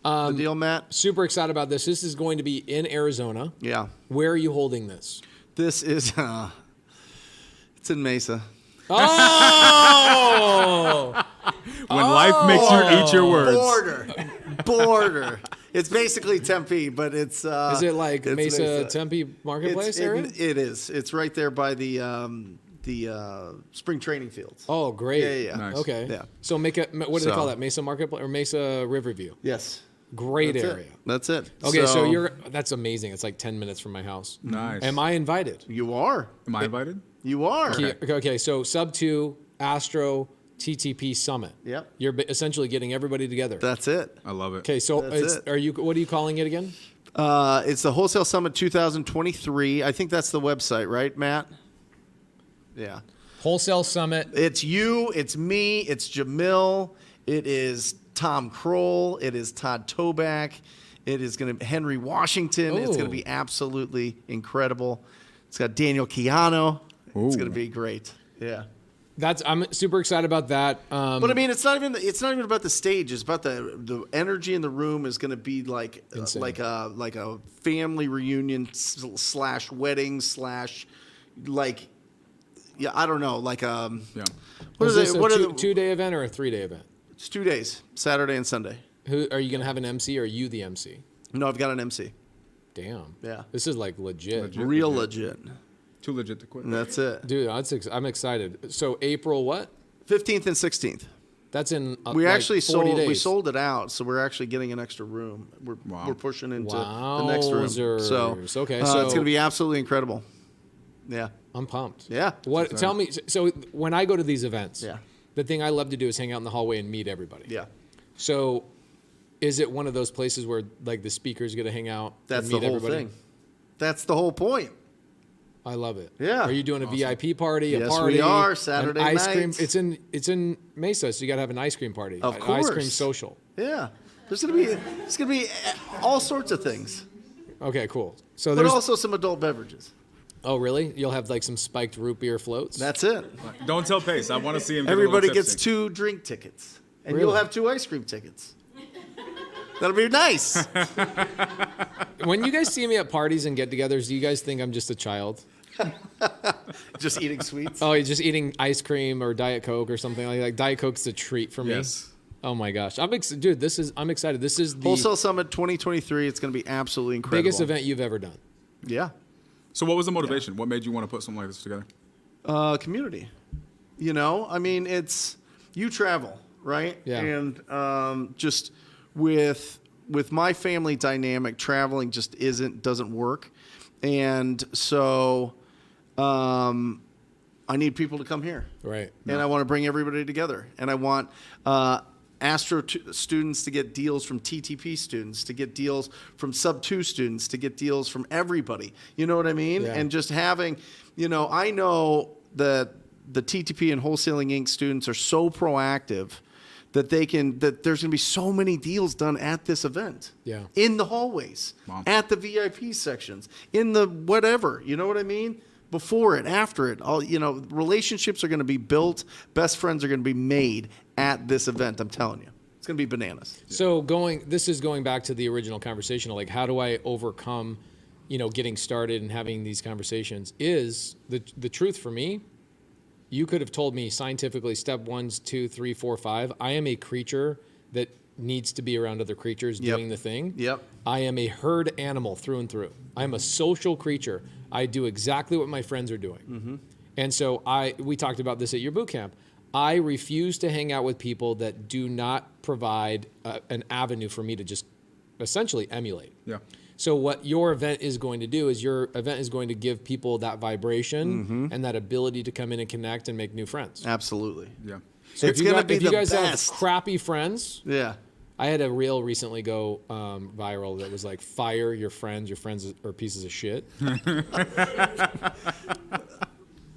the deal, Matt? Super excited about this. This is going to be in Arizona. Yeah. Where are you holding this? This is it's in Mesa. Oh! When life makes you eat your words. Border. It's basically Tempe, but it's is it like it's Mesa Tempe Marketplace area? It is. It's right there by the spring training fields. Oh, great. Yeah. Nice. Okay. Yeah. So what do they call that? Mesa Marketplace or Mesa Riverview? Yes. Great That's area. That's it. Okay, so that's amazing. It's like 10 minutes from my house. Nice. Am I invited? You are. Am I invited? You are. Okay, so SUBTO, Astro, TTP Summit. Yep. You're essentially getting everybody together. That's it. I love it. Okay, so That's it. what are you calling it again? It's the Wholesale Summit 2023. I think that's the website, right, Matt? Yeah. Wholesale Summit. It's you, it's me, it's Jamil, it is Tom Kroll, it is Todd Toback, it is going to be Henry Washington. It's going to be absolutely incredible. It's got Daniel Quijano. It's going to be great. Yeah. I'm super excited about that. But I mean, it's not even about the stage. It's about the energy in the room is going to be like a family reunion / wedding / like, yeah, I don't know, like Yeah. What is is this it? What a are the, 2-day event or a 3-day event? It's 2 days, Saturday and Sunday. Who are you going to have an MC or are you the MC? No, I've got an MC. Damn. Yeah. This is like legit. Real legit. Too legit to quit. And that's it. Dude, I'm excited. So April what? 15th and 16th. That's in We like actually 40 days. we sold it out, so we're actually getting an extra room. We're pushing into the next room. Wowzers. So Okay, it's so- going to be absolutely incredible. Yeah. I'm pumped. Yeah. What? Tell me. So when I go to these events, Yeah. the thing I love to do is hang out in the hallway and meet everybody. Yeah. So, is it one of those places where like the speakers get to hang out? That's and the meet whole everybody? thing. That's the whole point. I love it. Yeah. Are you doing a VIP party? A Yes, party? we are, an Saturday ice cream. nights. It's in Mesa, so you got to have an ice cream party. Of An course. Ice cream social. Yeah. It's going to be all sorts of things, Okay, cool. So but there's. also some adult beverages. Oh, really? You'll have like some spiked root beer floats. That's it. Don't tell Pace. I want to see him. Get Everybody a little gets tipsy. 2 drink tickets, and Really? you'll have 2 ice cream tickets. That'll be nice. When you guys see me at parties and get-togethers, do you guys think I'm just a child? Just eating sweets. Oh, you're just eating ice cream or Diet Coke or something like that. Diet Coke's a treat for me. Yes. Oh my gosh, I'm excited. This is the Wholesale Summit 2023. It's going to be absolutely incredible. biggest event you've ever done. Yeah. So what was the motivation? What made you want to put something like this together? Community. You know, I mean, you travel, right? Yeah. And just with my family dynamic, traveling just doesn't work, and so I need people to come here. Right. And I want to bring everybody together. And I want students to get deals from TTP students, to get deals from SUBTO students, to get deals from everybody. You know what I mean? Yeah. And just having, I know that the TTP and Wholesaling Inc. students are so proactive that there's going to be so many deals done at this event. Yeah. In the hallways, Wow. at the VIP sections, in the whatever. You know what I mean? Before it, after it, relationships are going to be built. Best friends are going to be made at this event. I'm telling you, it's going to be bananas. So this is going back to the original conversation, like how do I overcome, getting started and having these conversations is the truth for me. You could have told me scientifically step 1, 2, 3, 4, 5. I am a creature that needs to be around other creatures doing the thing. Yep. I am a herd animal through and through. I am a social creature. I do exactly what my friends are doing. Mm-hmm. And so we talked about this at your boot camp. I refuse to hang out with people that do not provide an avenue for me to just essentially emulate. Yeah. So what your event is going to do is your event is going to give people that vibration and that ability to come in and connect and make new friends. Absolutely. Yeah. So It's gonna be if you the guys best. have crappy friends, Yeah. I had a reel recently go viral that was like, fire your friends are pieces of shit.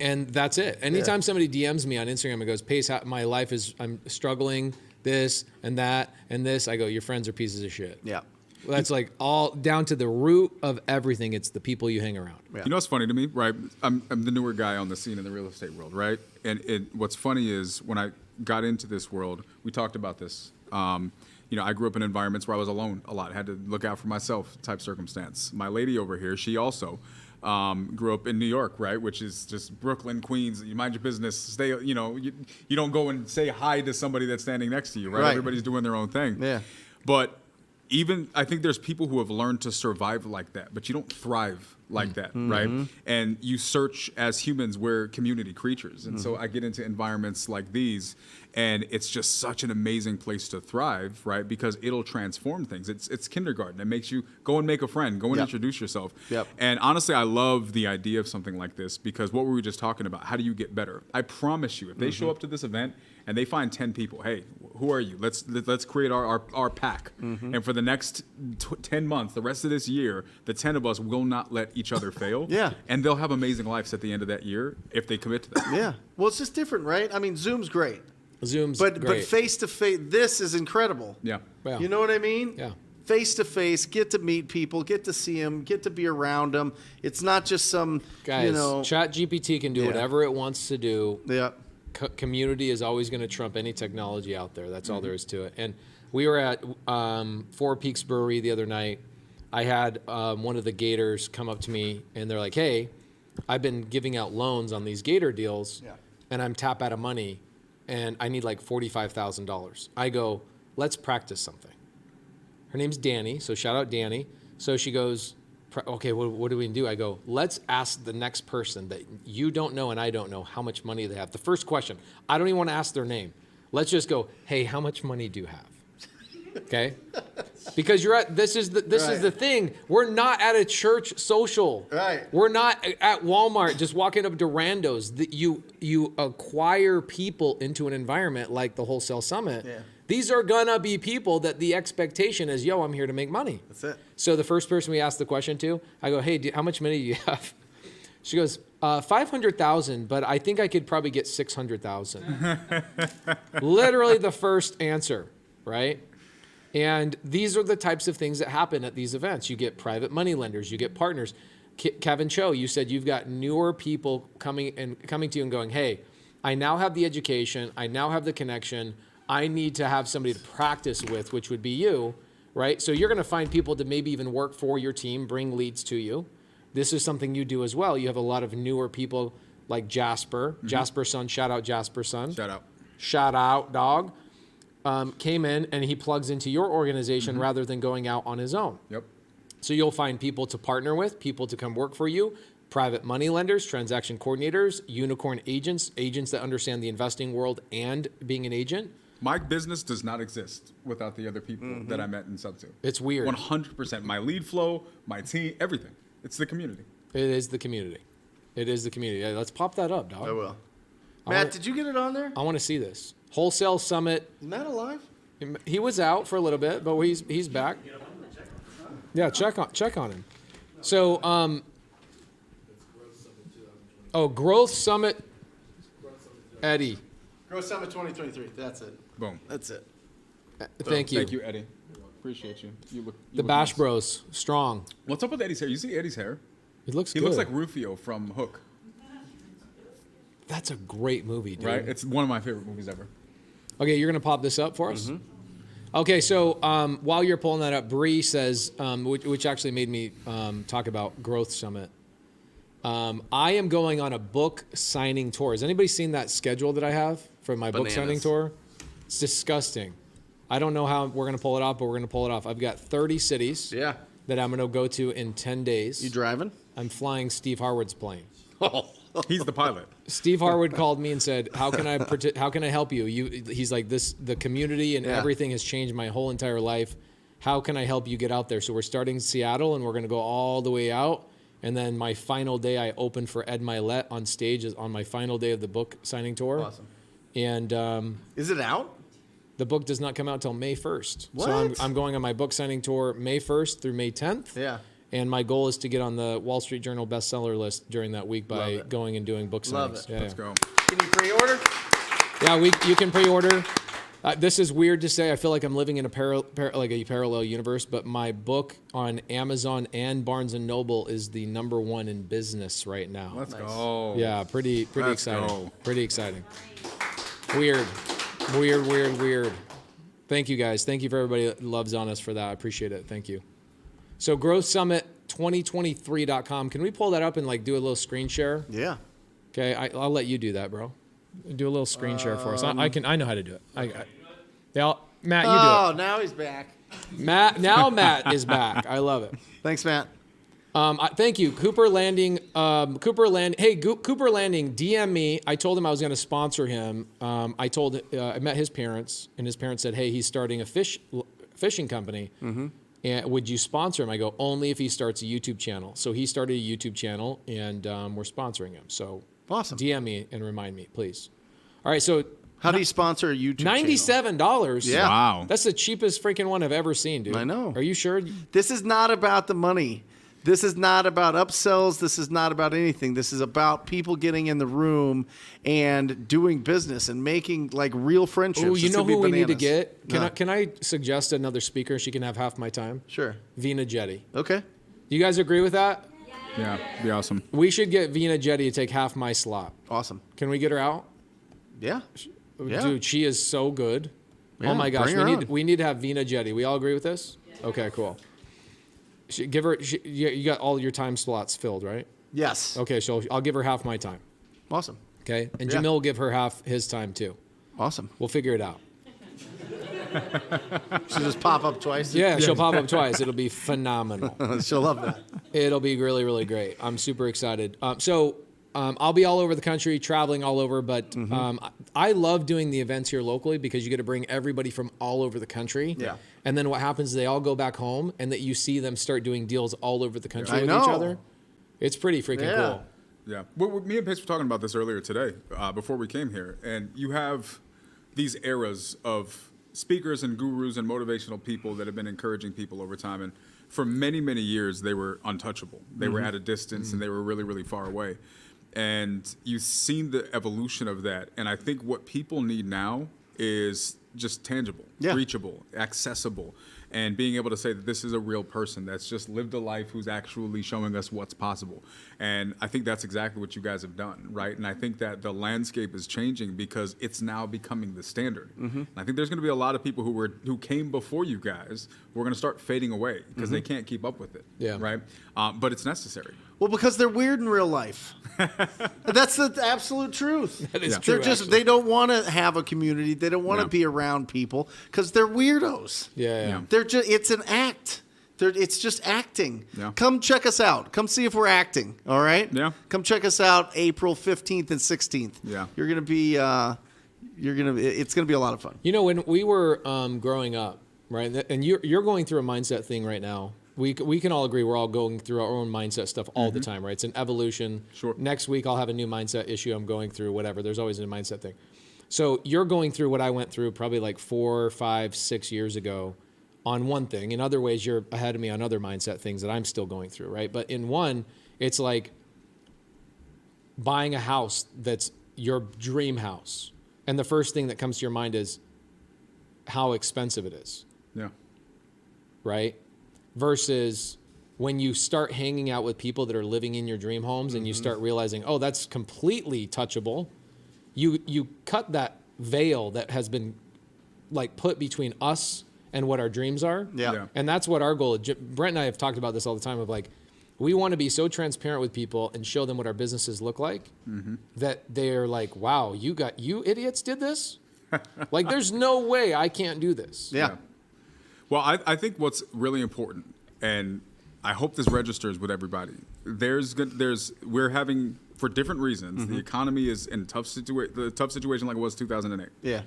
And that's it. Anytime somebody DMs me on Instagram and goes, Pace, my life is, I'm struggling, this and that and this, I go, your friends are pieces of shit. Yeah. Well, that's like all down to the root of everything. It's the people you hang around. Yeah. You know what's funny to me, right? I'm the newer guy on the scene in the real estate world, right? And what's funny is when I got into this world, we talked about this. I grew up in environments where I was alone a lot, had to look out for myself type circumstance. My lady over here, she also grew up in New York, right? Which is just Brooklyn, Queens. You mind your business. Stay, you don't go and say hi to somebody that's standing next to you, right? Right. Everybody's doing their own thing. Yeah. But I think there's people who have learned to survive like that, but you don't thrive like that, right? And you search as humans, we're community creatures. And so I get into environments like these, and it's just such an amazing place to thrive, right? Because it'll transform things. It's kindergarten. It makes you go and make a friend, go and Yep. introduce yourself. Yep. And honestly, I love the idea of something like this because what were we just talking about? How do you get better? I promise you, if they show up to this event and they find 10 people, hey, who are you? Let's create our pack. And for the next 10 months, the rest of this year, the 10 of us will not let each other fail. Yeah. And they'll have amazing lives at the end of that year if they commit to that. Yeah. Well, it's just different, right? I mean, Zoom's great. Zoom's But great. face to face, this is incredible. Yeah. Yeah. You know what I mean? Yeah. Face to face, get to meet people, get to see them, get to be around them. It's not just some, Guys, you know. Chat GPT can do Yeah. whatever it wants to do. Yeah. community is always going to trump any technology out there. That's all there is to it. And we were at Four Peaks Brewery the other night. I had one of the Gators come up to me, and they're like, hey, I've been giving out loans on these Gator deals, and I'm tap out of money, and I need like $45,000. I go, let's practice something. Her name's Danny, so shout out Danny. So she goes, okay, what do we do? I go, let's ask the next person that you don't know and I don't know how much money they have. The first question, I don't even want to ask their name. Let's just go, hey, how much money do you have? Okay? Because this is the thing. We're not at a church social. Right. We're not at Walmart just walking up to randos. You acquire people into an environment like the Wholesale Summit. Yeah. These are gonna be people that the expectation is, yo, I'm here to make money. That's it. So the first person we asked the question to, I go, hey, how much money do you have? She goes, 500,000, but I think I could probably get 600,000. Literally the first answer, right? And these are the types of things that happen at these events. You get private money lenders, you get partners. Kevin Cho, you said you've got newer people coming to you and going, hey, I now have the education, I now have the connection, I need to have somebody to practice with, which would be you, right? So you're going to find people to maybe even work for your team, bring leads to you. This is something you do as well. You have a lot of newer people like Jasper, Jasper Son, shout out Jasper Son. Shout out, dog. Came in and he plugs into your organization rather than going out on his own. Yep. So you'll find people to partner with, people to come work for you, private money lenders, transaction coordinators, unicorn agents, agents that understand the investing world and being an agent. My business does not exist without the other people that I met in SUBTO. It's weird. 100%. My lead flow, my team, everything. It's the community. It is the community. It is the community. Yeah, let's pop that up, dog. I will. Matt, did you get it on there? I want to see this. Wholesale Summit. Is Matt alive? He was out for a little bit, but he's back. Yeah, check on him. So, Growth Summit, Eddie. Growth Summit 2023. That's it. Boom. That's it. Thank you. Thank you, Eddie. Appreciate you. You The look Bash nice. Bros, strong. What's up with Eddie's hair? You see Eddie's hair? He looks He good. looks like Rufio from Hook, That's a great movie, dude. right? It's one of my favorite movies ever. Okay, you're going to pop this up for us? Okay, so while you're pulling that up, Bree says, which actually made me talk about Growth Summit. I am going on a book signing tour. Has anybody seen that schedule that I have for my book signing tour? It's disgusting. I don't know how we're going to pull it off, but we're going to pull it off. I've got 30 cities that I'm going to go to in 10 days. You driving? I'm flying Steve Harwood's plane. He's the pilot. Steve Harwood called me and said, "How can I help you? He's like, the community and everything has changed my whole entire life. How can I help you get out there?" So we're starting in Seattle and we're going to go all the way out. And then my final day, I open for Ed Milet on stage on my final day of the book signing tour. Awesome. And is it out? The book does not come out till May 1st. What? So I'm going on my book signing tour May 1st through May 10th. Yeah. And my goal is to get on the Wall Street Journal bestseller list during that week by going and doing book signings. Love it. Yeah, Let's go. Can you pre-order? Yeah, you can pre-order. This is weird to say. I feel like I'm living in a parallel universe, but my book on Amazon and Barnes & Noble is the #1 in business right now. Let's go. Yeah, pretty Let's exciting. go. Pretty exciting. Weird. Thank you, guys. Thank you for everybody that loves on us for that. I appreciate it. Thank you. So growthsummit2023.com. Can we pull that up and do a little screen share? Yeah. Okay, I'll let you do that, bro. Do a little screen share for us. I know how to do it. Matt, you do it. Oh, now he's back. Matt is back. I love it. Thanks, Matt. Thank you, Cooper Landing. Cooper Landing. DM me. I told him I was going to sponsor him. I met his parents, and his parents said, "Hey, he's starting a fishing company. And would you sponsor him?" I go, "Only if he starts a YouTube channel." So he started a YouTube channel, and we're sponsoring him. So Awesome. DM me and remind me, please. All right, so How do you sponsor a YouTube channel? $97. Yeah. Wow. That's the cheapest freaking one I've ever seen, dude. I know. Are you sure? This is not about the money. This is not about upsells. This is not about anything. This is about people getting in the room and doing business and making real friendships. Oh, you This know would be who we need to bananas. get? Can I suggest another speaker? She can have half my time. Sure. Vina Jetty. Okay. Do you guys agree with that? Yeah, be awesome. We should get Vina Jetty to take half my slot. Awesome. Can we get her out? Yeah. Yeah. Dude, she is so good. Yeah, Oh my gosh, bring her on. we need to have Vina Jetty. We all agree with this? Okay, cool. You got all your time slots filled, right? Yes. Okay, so I'll give her half my time. Awesome. Okay, and Yeah. Jamil will give her half his time too. Awesome. We'll figure it out. She'll just pop up twice. Yeah, she'll pop up twice. It'll be phenomenal. She'll love that. It'll be really, really great. I'm super excited. I'll be all over the country, traveling all over, but I love doing the events here locally because you get to bring everybody from all over the country. Yeah. And then what happens is they all go back home and that you see them start doing deals all over the country I with know. each other. It's pretty freaking Yeah. cool. Yeah. Well, me and Pace were talking about this earlier today before we came here. And you have these eras of speakers and gurus and motivational people that have been encouraging people over time. And for many, many years, they were untouchable. They were at a distance and they were really, really far away. And you've seen the evolution of that. And I think what people need now is just tangible, Yeah. reachable, accessible, and being able to say that this is a real person that's just lived a life who's actually showing us what's possible. And I think that's exactly what you guys have done, right? And I think that the landscape is changing because it's now becoming the standard. And I think there's going to be a lot of people who came before you guys who are going to start fading away because they can't keep up with it, Yeah. right? But it's necessary. Well, because they're weird in real life. That's the absolute truth. That is They're true, just actually. they don't want to have a community. They don't want to Yeah. be around people because they're weirdos. Yeah. They're just it's an act. It's just acting. Yeah. Come check us out. Come see if we're acting. All right. Yeah. Come check us out April 15th and 16th. Yeah. You're gonna be. It's gonna be a lot of fun. You know, when we were growing up, right, and you're going through a mindset thing right now. We can all agree we're all going through our own mindset stuff all the time, right? It's an evolution. Sure. Next week I'll have a new mindset issue I'm going through, whatever. There's always a mindset thing. So you're going through what I went through probably like 4, 5, 6 years ago on one thing. In other ways, you're ahead of me on other mindset things that I'm still going through, right? But in one, it's like buying a house that's your dream house. And the first thing that comes to your mind is how expensive it is, Yeah. right? Versus when you start hanging out with people that are living in your dream homes and you start realizing, oh, that's completely touchable. You cut that veil that has been like put between us and what our dreams are. Yeah. Yeah. And that's what our goal is. Brent and I have talked about this all the time of like, we want to be so transparent with people and show them what our businesses look like that they're like, wow, you idiots did this? Like, there's no way I can't do this. Yeah. Well, I think what's really important, and I hope this registers with everybody. We're having, for different reasons, the economy is in tough situation like it was 2008. Yeah.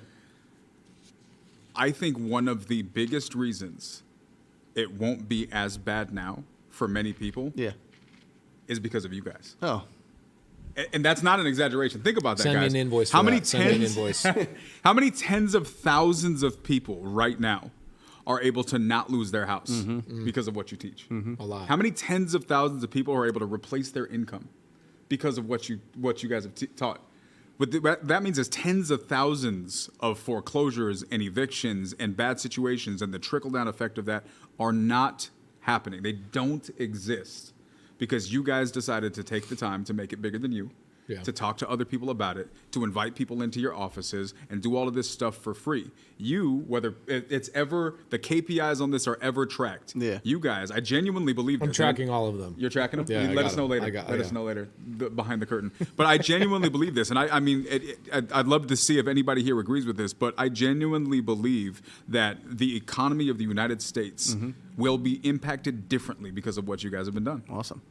I think one of the biggest reasons it won't be as bad now for many people Yeah. Uh-huh. is because of you guys. Oh. And that's not an exaggeration. Think about that, Send me guys. an invoice How for many that. Send me an tens? invoice. How many tens of thousands of people right now are able to not lose their house because of what you teach? A lot. How many tens of thousands of people are able to replace their income because of what you guys have taught? But that means there's tens of thousands of foreclosures and evictions and bad situations, and the trickle-down effect of that are not happening. They don't exist because you guys decided to take the time to make it bigger than you, Yeah. to talk to other people about it, to invite people into your offices and do all of this stuff for free. Whether it's ever, the KPIs on this are ever tracked. Yeah. You guys, I genuinely believe I'm this. tracking all of them. You're tracking them? Yeah, I Let got us know them. later. Let us know later, behind the curtain. But I genuinely believe this. And I mean, I'd love to see if anybody here agrees with this, but I genuinely believe that the economy of the United States will be impacted differently because of what you guys have been done. Awesome.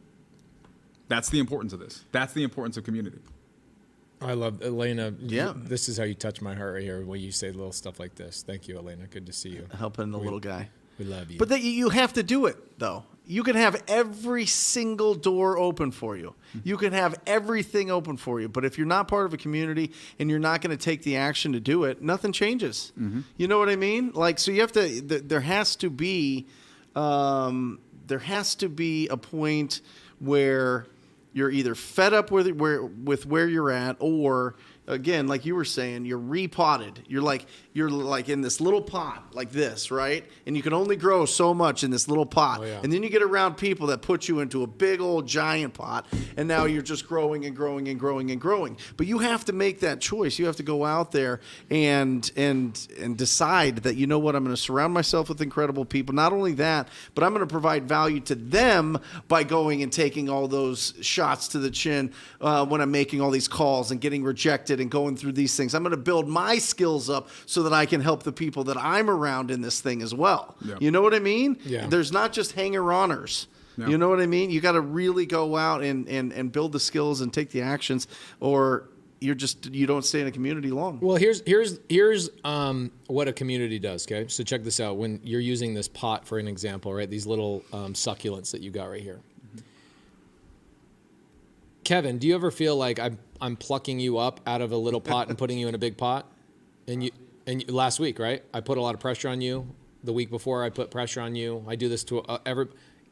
That's the importance of this. That's the importance of community. I love Elena. Yeah. This is how you touch my heart right here when you say little stuff like this. Thank you, Elena. Good to see you. Helping the little guy. We love you. But you have to do it, though. You can have every single door open for you. You can have everything open for you. But if you're not part of a community and you're not going to take the action to do it, nothing changes. You know what I mean? Like, so you have to. There has to be a point where you're either fed up with where you're at, or again, like you were saying, you're repotted. You're like in this little pot like this, right? And you can only grow so much in this little pot. Oh, yeah. And then you get around people that put you into a big old giant pot, and now you're just growing and growing and growing and growing. But you have to make that choice. You have to go out there and decide that, you know what, I'm going to surround myself with incredible people. Not only that, but I'm going to provide value to them by going and taking all those shots to the chin when I'm making all these calls and getting rejected and going through these things. I'm going to build my skills up so that I can help the people that I'm around in this thing as well. Yeah. You know what I mean? Yeah. There's not just hanger-oners. Yeah. You know what I mean? You got to really go out and build the skills and take the actions, or you don't stay in a community long. Well, here's what a community does. Okay, so check this out. When you're using this pot for an example, right? These little succulents that you got right here. Kevin, do you ever feel like I'm plucking you up out of a little pot and putting you in a big pot? And last week, right? I put a lot of pressure on you. The week before, I put pressure on you. I do this to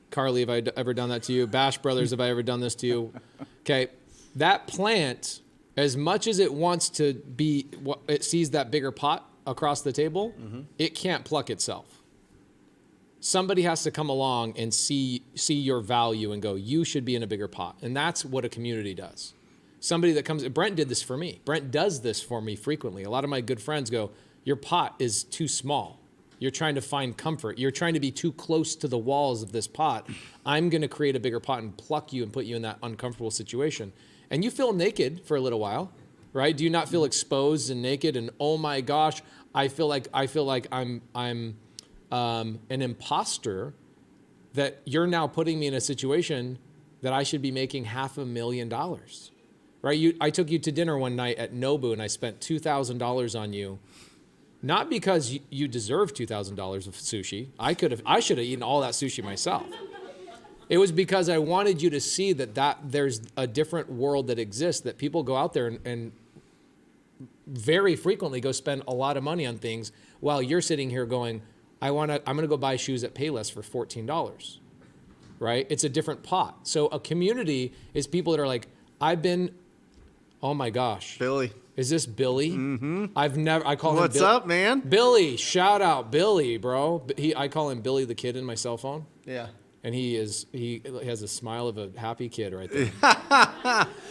Carly, have I ever done that to you? Bash Brothers, have I ever done this to you? Okay, that plant, as much as it wants to be, it sees that bigger pot across the table, it can't pluck itself. Somebody has to come along and see your value and go, you should be in a bigger pot. And that's what a community does. Somebody that comes, Brent did this for me. Brent does this for me frequently. A lot of my good friends go, your pot is too small. You're trying to find comfort. You're trying to be too close to the walls of this pot. I'm going to create a bigger pot and pluck you and put you in that uncomfortable situation. And you feel naked for a little while, right? Do you not feel exposed and naked and, oh my gosh, I feel like I'm an imposter, that you're now putting me in a situation that I should be making $500,000, right? I took you to dinner one night at Nobu and I spent $2,000 on you, not because you deserve $2,000 of sushi. I should have eaten all that sushi myself. It was because I wanted you to see that there's a different world that exists, that people go out there and very frequently go spend a lot of money on things while you're sitting here going, I'm going to go buy shoes at Payless for $14, right? It's a different pot. So a community is people that are like, oh my gosh. Billy. Is this Billy? Mm-hmm. I call him What's up, man? Billy, shout out Billy, bro. I call him Billy the Kid in my cell phone. Yeah. And he has a smile of a happy kid right there.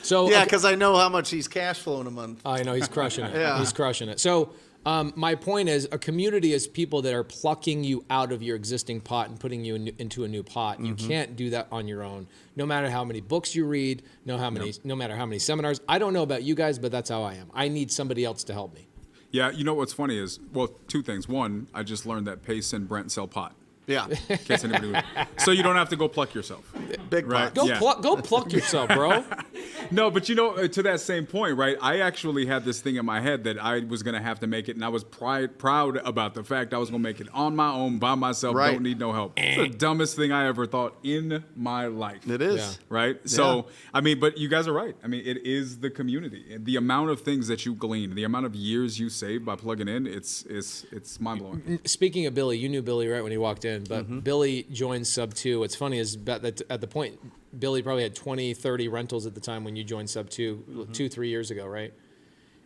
So yeah, because I know how much he's cash flowing a month. I know he's crushing it. Yeah. He's crushing it. So my point is, a community is people that are plucking you out of your existing pot and putting you into a new pot. You can't do that on your own. No matter how many books you read, no matter how many seminars. I don't know about you guys, but that's how I am. I need somebody else to help me. Yeah, you know what's funny is, well, two things. One, I just learned that Pace and Brent sell pot. Yeah. In case anybody would. So you don't have to go pluck yourself. Big Right. pot. Go pluck yourself, bro. No, but to that same point, right? I actually had this thing in my head that I was going to have to make it, and I was proud about the fact I was going to make it on my own, by myself, Right. don't need no help. It's the dumbest thing I ever thought in my life. It is. Yeah. Right? So, I mean, but you guys are right. I mean, it is the community. The amount of things that you glean, the amount of years you save by plugging in, it's mind-blowing. Speaking of Billy, you knew Billy right when he walked in, but Billy joined SUBTO. What's funny is that at the point, Billy probably had 20, 30 rentals at the time when you joined SUBTO 2-3 years ago, right?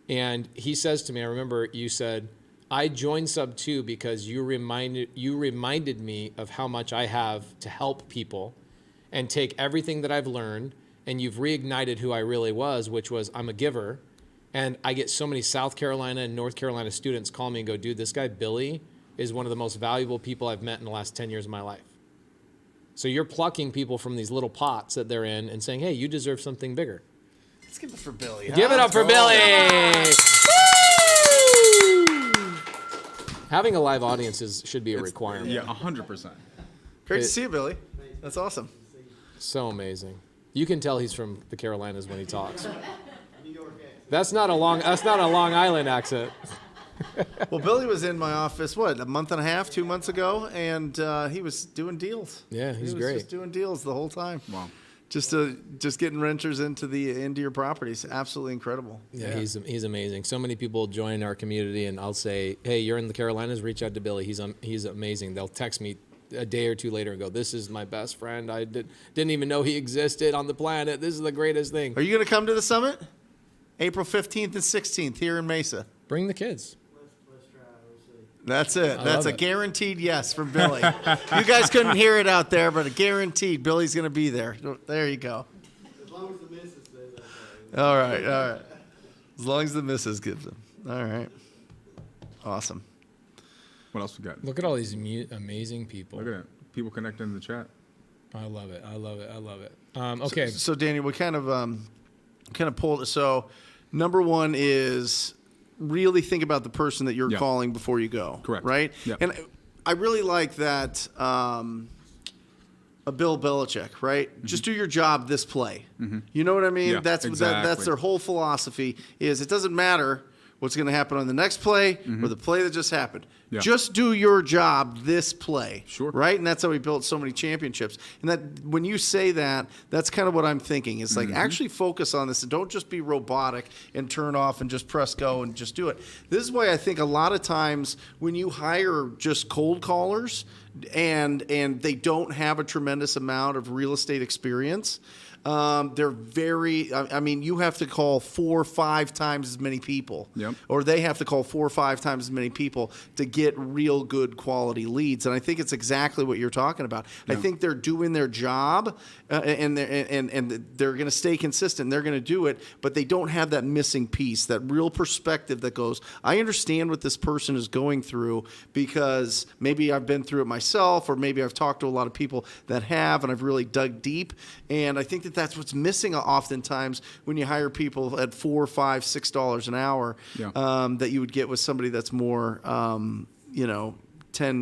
And he says to me, I remember you said, I joined SUBTO because you reminded me of how much I have to help people and take everything that I've learned, and you've reignited who I really was, which was I'm a giver. And I get so many South Carolina and North Carolina students call me and go, dude, this guy Billy is one of the most valuable people I've met in the last 10 years of my life. So you're plucking people from these little pots that they're in and saying, hey, you deserve something bigger. Let's give it for Billy. Give it up for Billy. Woo! Having a live audience should be a requirement. Yeah, 100%. Great to see you, Billy. That's awesome. So amazing. You can tell he's from the Carolinas when he talks. That's not a Long Island accent. Well, Billy was in my office, a month and a half, 2 months ago, and he was doing deals. Yeah, he's He was great. just doing deals the whole time. Wow. Just getting renters into your properties. Absolutely incredible. Yeah, he's amazing. So many people join our community, and I'll say, hey, you're in the Carolinas, reach out to Billy. He's amazing. They'll text me a day or two later and go, this is my best friend. I didn't even know he existed on the planet. This is the greatest thing. Are you going to come to the summit? April 15th and 16th here in Mesa. Bring the kids. Let's try. We'll see. That's it. That's love a it. guaranteed yes from Billy. You guys couldn't hear it out there, but a guaranteed Billy's going to be there. There you go. As long as the missus says that's All right. As long as the missus gives them. All right. Awesome. What else we got? Look at all these amazing people. Look at that. People connecting in the chat. I love it. I love it. I love it. Okay. So Daniel, we kind of pulled it. So number one is really think about the person that you're Yeah. calling before you go. Correct. Right? Yeah. And I really like that a Bill Belichick, right? Just do your job this play. You know what I mean? Yeah, That's exactly. their whole philosophy is it doesn't matter what's going to happen on the next play or the play that just happened. Yeah. Just do your job this play. Sure. Right? And that's how we built so many championships. And that when you say that, that's kind of what I'm thinking. It's like actually focus on this and don't just be robotic and turn off and just press go and just do it. This is why I think a lot of times when you hire just cold callers and they don't have a tremendous amount of real estate experience, they're very, I mean, you have to call 4 or 5 times as many people. Yep. Or they have to call 4 or 5 times as many people to get real good quality leads. And I think it's exactly what you're talking about. I think they're doing their job and they're going to stay consistent. They're going to do it, but they don't have that missing piece, that real perspective that goes, I understand what this person is going through because maybe I've been through it myself, or maybe I've talked to a lot of people that have, and I've really dug deep. And I think that that's what's missing oftentimes when you hire people at $4, $5, $6 an hour, that you would get with somebody that's more, $10,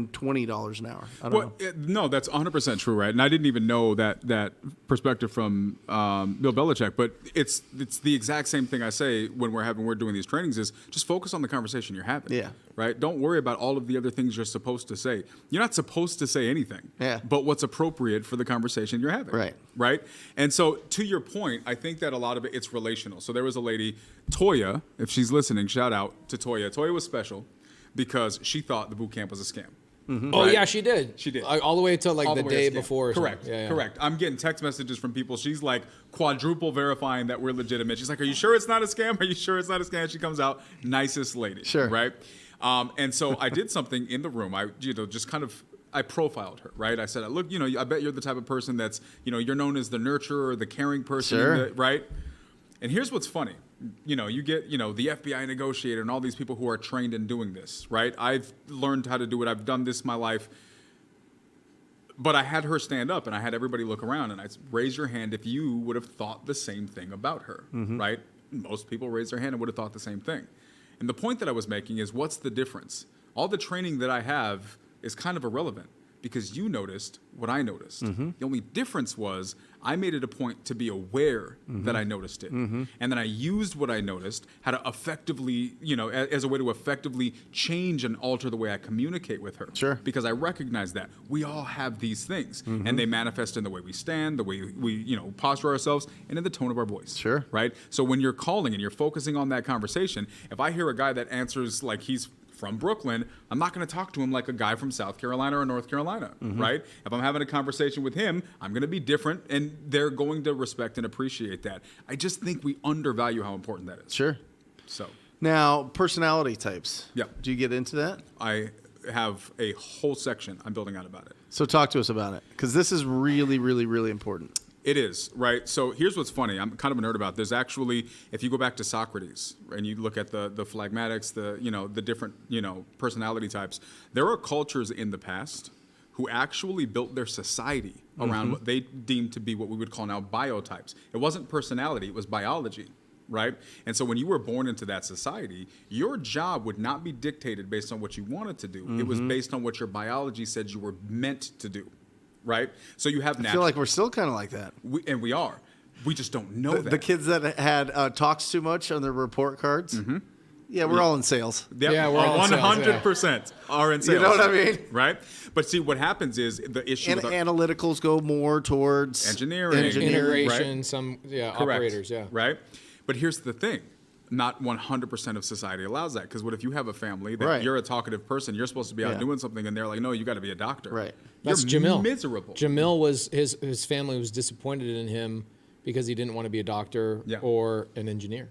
$20 an hour. I don't know. No, that's 100% true, right? And I didn't even know that perspective from Bill Belichick, but it's the exact same thing I say when we're doing these trainings is just focus on the conversation you're having. Yeah. Right? Don't worry about all of the other things you're supposed to say. You're not supposed to say anything. Yeah. But what's appropriate for the conversation you're having. Right. Right? And so to your point, I think that a lot of it's relational. So there was a lady, Toya, if she's listening, shout out to Toya. Toya was special because she thought the boot camp was a scam. Oh, Right? yeah, she did. She did. All the way to like All the way to day scam. before. Or Correct. something. Yeah, yeah. Correct. I'm getting text messages from people. She's like quadruple verifying that we're legitimate. She's like, "Are you sure it's not a scam? Are you sure it's not a scam?" She comes out, nicest lady. Sure. Right. And so I did something in the room. I profiled her, right? I said, "Look, I bet you're the type of person that's, you're known as the nurturer, the caring person, Sure. right?" And here's what's funny. You get, the FBI negotiator and all these people who are trained in doing this, right? I've learned how to do it. I've done this my life. But I had her stand up and I had everybody look around and I said, raise your hand if you would have thought the same thing about her, right? Most people raised their hand and would have thought the same thing. And the point that I was making is, what's the difference? All the training that I have is kind of irrelevant because you noticed what I noticed. The only difference was I made it a point to be aware that I noticed it. And then I used what I noticed, how to effectively, as a way to effectively change and alter the way I communicate with her. Sure. Because I recognize that we all have these things and they manifest in the way we stand, the way we, posture ourselves, and in the tone of our voice. Sure. Right? So when you're calling and you're focusing on that conversation, if I hear a guy that answers like he's from Brooklyn, I'm not going to talk to him like a guy from South Carolina or North Carolina, right? If I'm having a conversation with him, I'm going to be different, and they're going to respect and appreciate that. I just think we undervalue how important that is. Sure. So Now, personality types. Yeah. Do you get into that? I have a whole section I'm building out about it. So talk to us about it, because this is really, really, really important. It is, right? So here's what's funny. I'm kind of a nerd about this. Actually, if you go back to Socrates and you look at the phlegmatics, the different, personality types, there are cultures in the past who actually built their society around what they deemed to be what we would call now biotypes. It wasn't personality, it was biology, right? And so when you were born into that society, your job would not be dictated based on what you wanted to do. It was based on what your biology said you were meant to do. Right? So you have I feel like we're still kind of like that. we are. We just don't know that. The kids that had talks too much on their report cards. Yeah, we're all in sales. Yep. Yeah, we're all in sales, 100% are in sales. You know what I mean? Right? But see, what happens is the issue And with our analyticals go more towards engineering. Integration, right? some Correct. operators, yeah. Right? But here's the thing. Not 100% of society allows that, because what if you have a family that Right. you're a talkative person, you're supposed to be out Yeah. doing something, and they're like, no, you got to be a doctor. Right. That's You're Jamil. miserable. Jamil was his family was disappointed in him because he didn't want to be a doctor Yeah. or an engineer,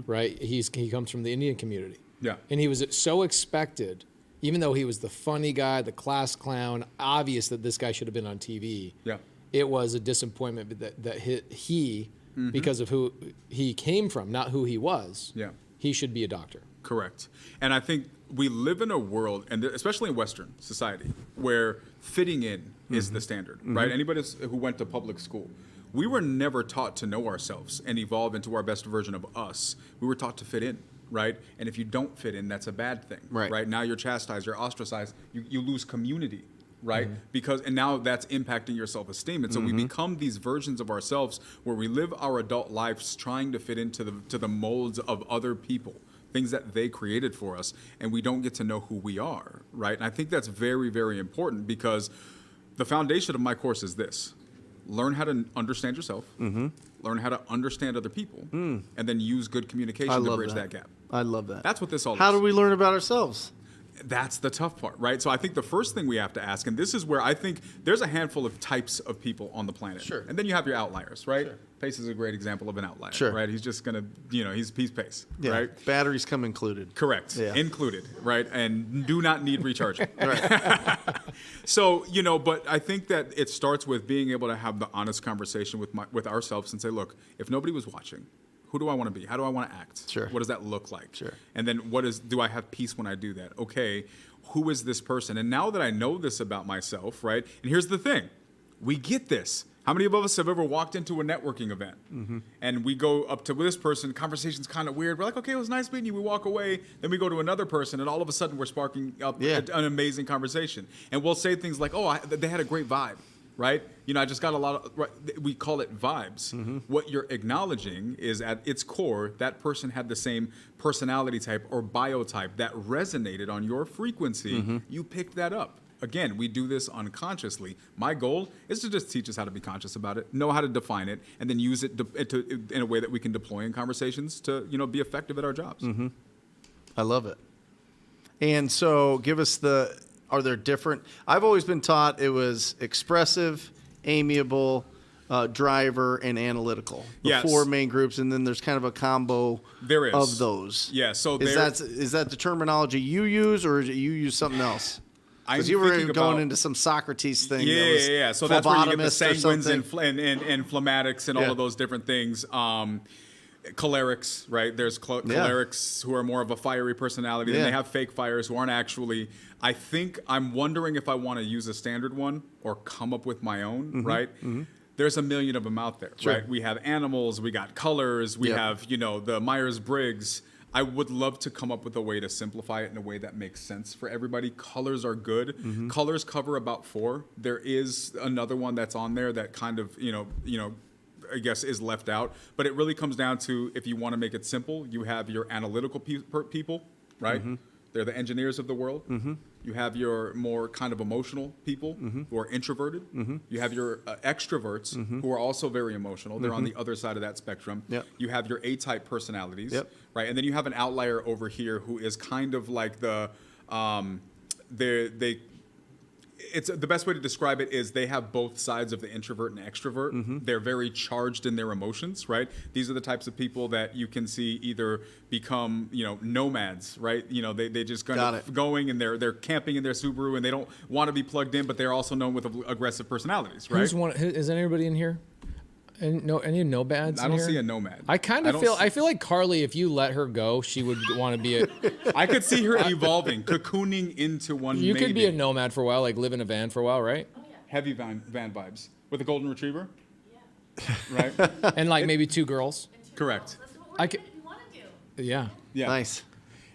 right? He comes from the Indian community. Yeah. And he was so expected, even though he was the funny guy, the class clown, obvious that this guy should have been on TV. Yeah. It was a disappointment that he because of who he came from, not who he was. Yeah. He should be a doctor. Correct. And I think we live in a world, and especially in Western society, where fitting in is the standard, right? Anybody who went to public school, we were never taught to know ourselves and evolve into our best version of us. We were taught to fit in, right? And if you don't fit in, that's a bad thing, Right. Now you're chastised, you're ostracized, you lose community, right? And now that's impacting your self-esteem. And so we become these versions of ourselves where we live our adult lives trying to fit into the molds of other people, things that they created for us, and we don't get to know who we are, right? And I think that's very, very important, because the foundation of my course is this: learn how to understand yourself, learn how to understand other people, and then use good communication to bridge that gap. I love that. That's what this all How is. do we learn about ourselves? That's the tough part, right? So I think the first thing we have to ask, and this is where I think there's a handful of types of people on the planet. Sure. And then you have your outliers, right? Pace is a great example of an outlier, Sure. right? He's just going to, he's Pace, Yeah. right? Batteries come included. Correct. Yeah. Included, right? And do not need recharging. So, but I think that it starts with being able to have the honest conversation with ourselves and say, look, if nobody was watching, who do I want to be? How do I want to act? Sure. What does that look like? Sure. And then do I have peace when I do that? Okay, who is this person? And now that I know this about myself, right? And here's the thing. We get this. How many of us have ever walked into a networking event and we go up to this person, conversation's kind of weird. We're like, okay, it was nice meeting you. We walk away. Then we go to another person and all of a sudden we're sparking up an amazing conversation. And we'll say things like, oh, they had a great vibe, right? I just got a lot of, right, we call it vibes. What you're acknowledging is at its core, that person had the same personality type or biotype that resonated on your frequency. You picked that up. Again, we do this unconsciously. My goal is to just teach us how to be conscious about it, know how to define it, and then use it in a way that we can deploy in conversations to, be effective at our jobs. I love it. And so give us are there different, I've always been taught it was expressive, amiable, driver, and analytical. The Yes. 4 main groups, and then there's kind of a combo There is. of those. Yeah, so is that the terminology you use, or is it you use something else? Because I'm you were thinking going about- into some Socrates thing. Yeah, that was yeah. So that's where you get the phlebotomist or sanguines and, something. and phlegmatics and all Yeah. of those different things. Cholerics, right? There's cholerics who are more of a fiery personality, and Yeah. they have fake fires who aren't actually. I think I'm wondering if I want to use a standard one or come up with my own, right? There's a million of them out there, Sure. right? We have animals, we got colors, we Yep. have, the Myers-Briggs. I would love to come up with a way to simplify it in a way that makes sense for everybody. Colors are good. Colors cover about 4. There is another one that's on there that kind of, I guess is left out. But it really comes down to, if you want to make it simple, you have your analytical people, right? They're the engineers of the world. You have your more kind of emotional people who are introverted. You have your extroverts who are also very emotional. They're on the other side of that spectrum. Yep. You have your A-type personalities, Yep. right? And then you have an outlier over here who is kind of like it's the best way to describe it is they have both sides of the introvert and extrovert. They're very charged in their emotions, right? These are the types of people that you can see either become, nomads, right? They just going and they're camping in their Subaru and they don't want to be plugged in, but they're also known with aggressive personalities, right? Is anybody in here? And any nomads? I don't see a nomad. I feel like Carly, if you let her go, she would want to be I could see her evolving, cocooning into one. You maybe. could be a nomad for a while, like live in a van for a while, right? Oh, yeah. Heavy van vibes with a golden retriever, right? And like maybe 2 girls. Correct. That's what I we're could- gonna want to do. Yeah. Yeah. Nice.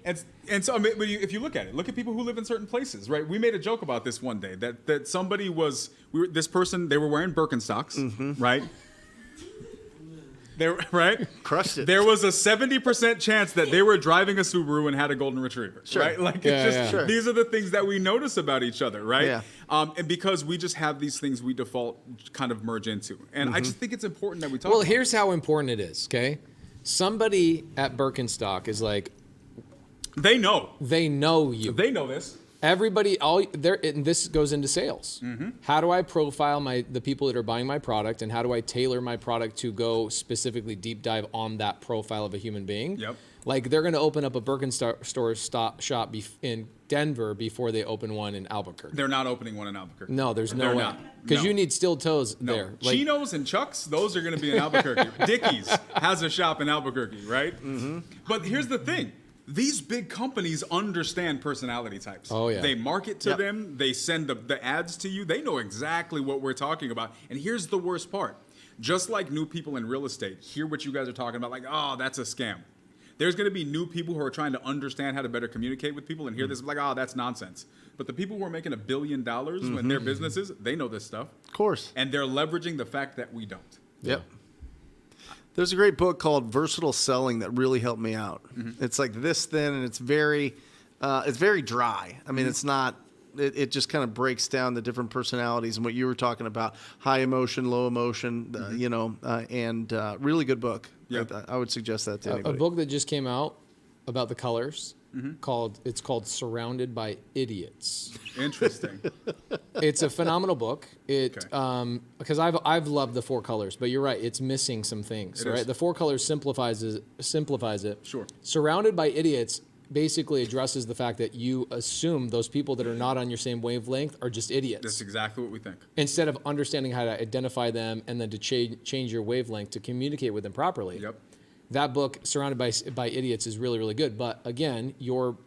And so, I mean, if you look at it, look at people who live in certain places, right? We made a joke about this one day that somebody they were wearing Birkenstocks, right? Right? Crushed it. There was a 70% chance that they were driving a Subaru and had a golden retriever, right? Like, these are the things that we notice about each other, right? Yeah. And because we just have these things we default kind of merge into. And I just think it's important that we talk Well, about here's how important it is, okay? Somebody at Birkenstock is like, They know they know you. this. Everybody, all there, and this goes into sales. How do I profile the people that are buying my product, and how do I tailor my product to go specifically deep dive on that profile of a human being? Yep. Like they're going to open up a Birkenstock shop in Denver before they open one in Albuquerque. They're not opening one in Albuquerque. No, there's no They're way. not. Because No. you need steel toes No. there. Like, Chinos and Chucks, those are going to be in Albuquerque. Dickies has a shop in Albuquerque, right? But here's the thing. These big companies understand personality types. Oh, yeah. They market to them. They send the ads to you. They know exactly what we're talking about. And here's the worst part. Just like new people in real estate, hear what you guys are talking about, like, oh, that's a scam. There's going to be new people who are trying to understand how to better communicate with people and hear this like, oh, that's nonsense. But the people who are making $1 billion in their businesses, they know this stuff. Of course. And they're leveraging the fact that we don't. Yep. There's a great book called Versatile Selling that really helped me out. It's like this thin, and it's very dry. I mean, it's not. It just kind of breaks down the different personalities and what you were talking about: high emotion, low emotion. And really good book. Yep. I would suggest that to a anybody. book that just came out about the colors it's called Surrounded by Idiots. Interesting. It's a phenomenal book. It Okay. because I've loved the 4 colors, but you're right, it's missing some things, It right? is. The 4 colors simplifies it. Sure. Surrounded by Idiots basically addresses the fact that you assume those people that are not on your same wavelength are just idiots. That's exactly what we think. Instead of understanding how to identify them and then to change your wavelength to communicate with them properly. Yep. That book, Surrounded by Idiots, is really, really good. But again, your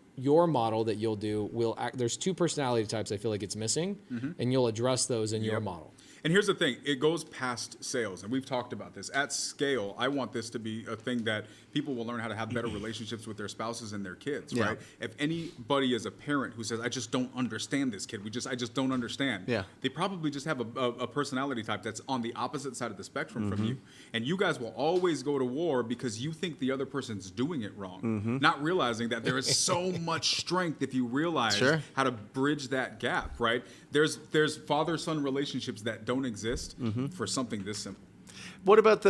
model that you'll do will there's 2 personality types I feel like it's missing, and you'll address those in your model. And here's the thing, it goes past sales, and we've talked about this. At scale, I want this to be a thing that people will learn how to have better relationships with their spouses and their kids, Yeah. right? If anybody is a parent who says, I just don't understand this kid, I just don't understand, Yeah. they probably just have a personality type that's on the opposite side of the spectrum from you. And you guys will always go to war because you think the other person's doing it wrong, not realizing that there is so much strength if you realize Sure. how to bridge that gap, right? There's father-son relationships that don't exist for something this simple. What about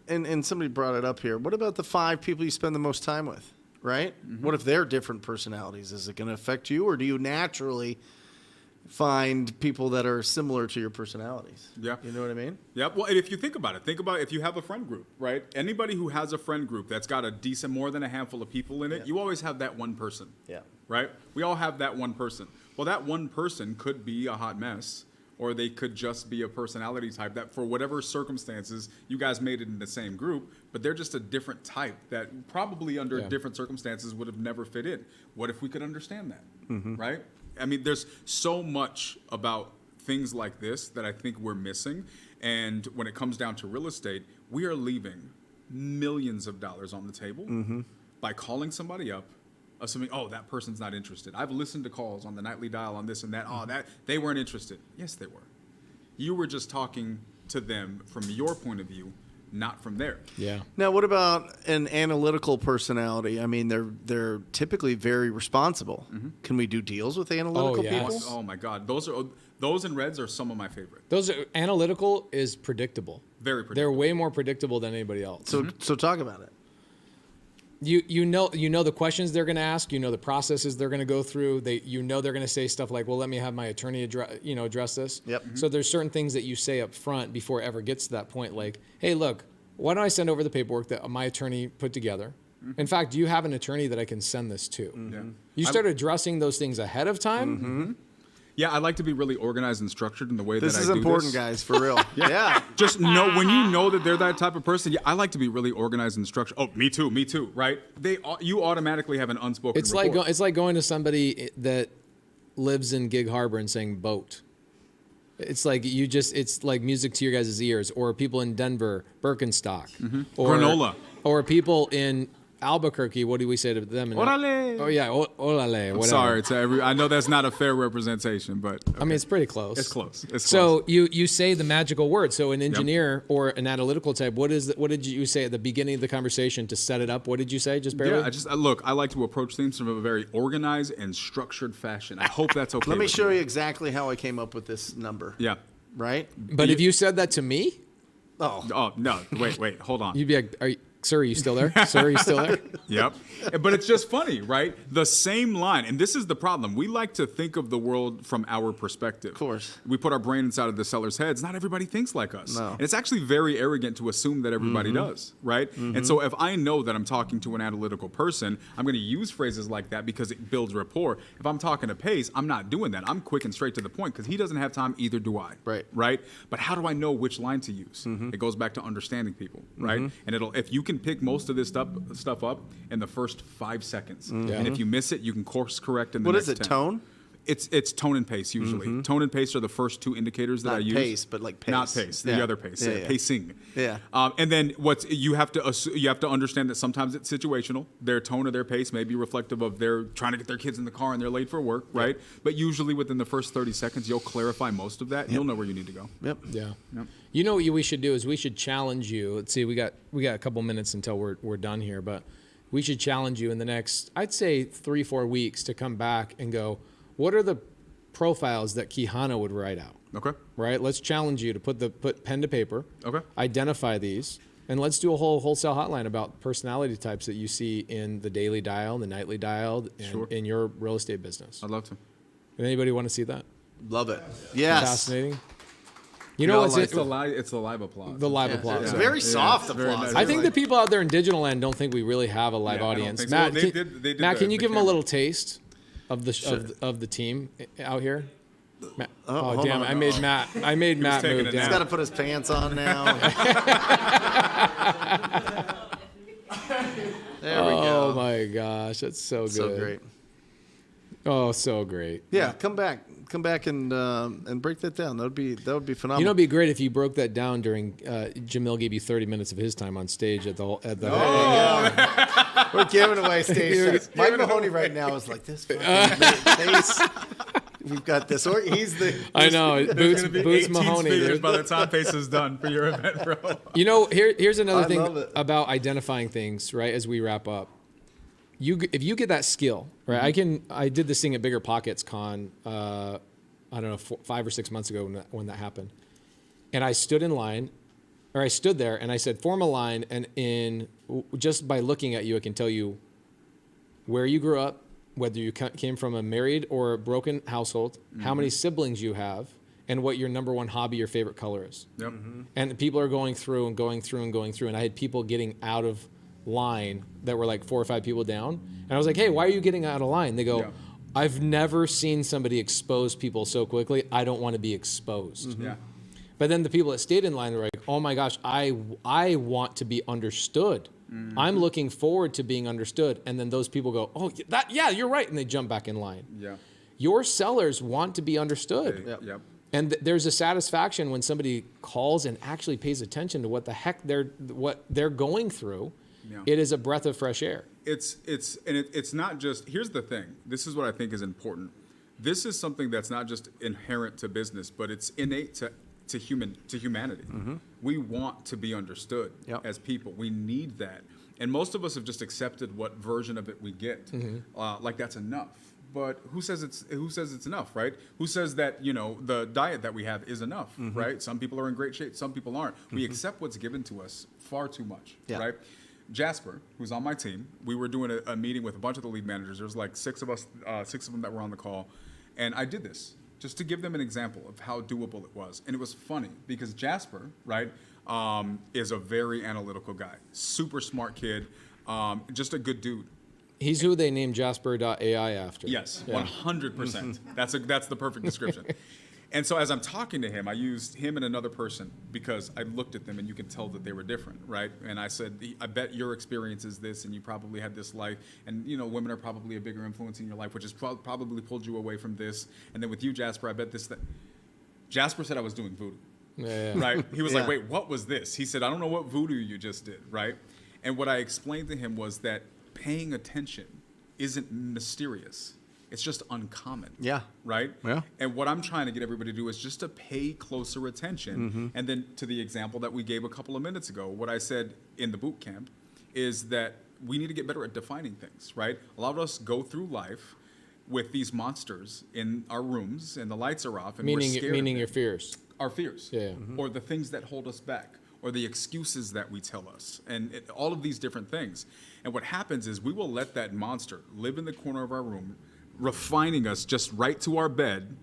and somebody brought it up here, what about the 5 people you spend the most time with, right? What if they're different personalities? Is it going to affect you, or do you naturally find people that are similar to your personalities? Yeah. You know what I mean? Yep. Well, and if you think about it, if you have a friend group, right? Anybody who has a friend group that's got a decent, more than a handful of people in it, you always have that one person. Yeah. Right? We all have that one person. Well, that one person could be a hot mess, or they could just be a personality type that for whatever circumstances, you guys made it in the same group, but they're just a different type that probably under different circumstances would have never fit in. What if we could understand that, right? I mean, there's so much about things like this that I think we're missing. And when it comes down to real estate, we are leaving millions of dollars on the table by calling somebody up, assuming, oh, that person's not interested. I've listened to calls on the nightly dial on this and that. Oh, that they weren't interested. Yes, they were. You were just talking to them from your point of view, not from theirs. Yeah. Now, what about an analytical personality? I mean, they're typically very responsible. Can we do deals with analytical yes. people? Oh my God, those in reds are some of my favorite. Those are, analytical is predictable. Very predictable. They're way more predictable than anybody else. So talk about it. You know the questions they're going to ask. You know the processes they're going to go through. They're going to say stuff like, "Well, let me have my attorney address this." Yep. So there's certain things that you say up front before it ever gets to that point. Like, "Hey, look, why don't I send over the paperwork that my attorney put together? In fact, do you have an attorney that I can send this to?" Yeah. You start addressing those things ahead of time. Yeah, I like to be really organized and structured in the way This that I is do important, this. guys, for real. Yeah. Just know when you know that they're that type of person. Yeah, I like to be really organized and structured. Oh, me too, right? You automatically have an unspoken. It's rapport. like going to somebody that lives in Gig Harbor and saying boat. It's like it's like music to your guys' ears, or people in Denver, Birkenstock, or Granola. or people in Albuquerque. What do we say to them? Orale. Oh yeah, orale. Whatever. Sorry to I know that's not a fair representation, but okay. I mean, it's pretty close. It's close. It's So close. you say the magical word. So an engineer or an analytical type, what did you say at the beginning of the conversation to set it up? What did you say? Just barely? Yeah, look, I like to approach things from a very organized and structured fashion. I hope that's okay. Let me with show you exactly how I came up with this number. Yeah. Right? But if you said that to me, Oh. Oh no! Wait! Hold on. you'd be like, Sir, are you still there? Sir, are you still there? Yep. But it's just funny, right? The same line. And this is the problem. We like to think of the world from our perspective. Of course. We put our brain inside of the seller's heads. Not everybody thinks like us. No. And it's actually very arrogant to assume that everybody does, right? And so if I know that I'm talking to an analytical person, I'm going to use phrases like that because it builds rapport. If I'm talking to Pace, I'm not doing that. I'm quick and straight to the point because he doesn't have time, either do I. Right. Right? But how do I know which line to use? It goes back to understanding people, right? And if you can pick most of this stuff up in the first 5 seconds, and if you miss it, you can course correct in the What next is it? 10. Tone? It's tone and pace usually. Tone and pace are the first two indicators that Not I use. pace, but like pace. Not pace. The Yeah. other pace. Yeah, yeah. Pacing. Yeah. And then you have to understand that sometimes it's situational. Their tone or their pace may be reflective of their trying to get their kids in the car and they're late for work, right? But usually within the first 30 seconds, you'll clarify most of that. And you'll know where you need to go. Yep. Yeah. Yep. You know what we should do is we should challenge you. Let's see, we got a couple minutes until we're done here, but we should challenge you in the next, I'd say 3-4 weeks to come back and go, what are the profiles that Quijano would write out? Okay. Right? Let's challenge you to put pen to paper. Okay. Identify these, and let's do a whole wholesale hotline about personality types that you see in the daily dial, the nightly dial, and Sure. in your real estate business. I'd love to. Anybody want to see that? Love it. Yes. Fascinating. You know what's It's the live applause. the live Yeah. applause. It's Yeah. very soft it's very applause. nice. I think the people out there in digital land don't think we really have a live Yeah, I don't audience. think so. Matt, Well, they can, did Matt, the- can you the give them a camera. little taste of the team out here? Matt, hold damn! on. I made Matt taking move a down. He's got to put his pants on now. There we go. Oh my gosh, that's so good. So great. Oh, so great. Yeah, come back and break that down. That would be phenomenal. You know, it'd be great if you broke that down during Jamil gave you 30 minutes of his time on stage at the. We're giving away stage time. Mike Mahoney right now is like this fucking face. We've got this. Or he's the. I know Boots 18 Mahoney. speakers Dude. by the time Pace is done for your event, bro. You know, here's another I thing love it. about identifying things. Right as we wrap up, if you get that skill, right? I did this thing at Bigger Pockets Con. I don't know, 5 or 6 months ago when that happened, and I stood there and I said, form a line, and just by looking at you, I can tell you where you grew up, whether you came from a married or a broken household, how many siblings you have, and what your number one hobby or favorite color is. Yep. And people are going through, and I had people getting out of line that were like 4 or 5 people down, and I was like, hey, why are you getting out of line? They go, Yeah. I've never seen somebody expose people so quickly. I don't want to be exposed. Yeah. But then the people that stayed in line were like, oh my gosh, I want to be understood. I'm looking forward to being understood. And then those people go, oh, yeah, you're right. And they jump back in line. Yeah. Your sellers want to be understood. Yep. And there's a satisfaction when somebody calls and actually pays attention to what the heck they're going through. Yeah. It is a breath of fresh air. It's not just, here's the thing. This is what I think is important. This is something that's not just inherent to business, but it's innate to humanity. We want to be understood as people. We need that. And most of us have just accepted what version of it we get. Like that's enough. But who says it's enough, right? Who says that, the diet that we have is enough, right? Some people are in great shape, some people aren't. We accept what's given to us far too much, right? Jasper, who's on my team, we were doing a meeting with a bunch of the lead managers. There was like 6 of them that were on the call. And I did this just to give them an example of how doable it was. And it was funny because Jasper, right, is a very analytical guy, super smart kid, just a good dude. He's who they named Jasper.ai after. Yes, Yeah. 100%. That's the perfect description. And so as I'm talking to him, I used him and another person because I looked at them and you could tell that they were different, right? And I said, I bet your experience is this and you probably had this life. And, women are probably a bigger influence in your life, which has probably pulled you away from this. And then with you, Jasper, I bet this, that. Jasper said I was doing voodoo, Yeah. right? He was like, Yeah. wait, what was this? He said, I don't know what voodoo you just did, right? And what I explained to him was that paying attention isn't mysterious. It's just uncommon. Yeah. Right? Yeah. And what I'm trying to get everybody to do is just to pay closer attention. And then to the example that we gave a couple of minutes ago, what I said in the boot camp is that we need to get better at defining things, right? A lot of us go through life with these monsters in our rooms and the lights are off and we're scared. Meaning your fears. Our fears. Yeah. Or the things that hold us back. or the excuses that we tell us, and all of these different things. And what happens is we will let that monster live in the corner of our room, refining us just right to our bed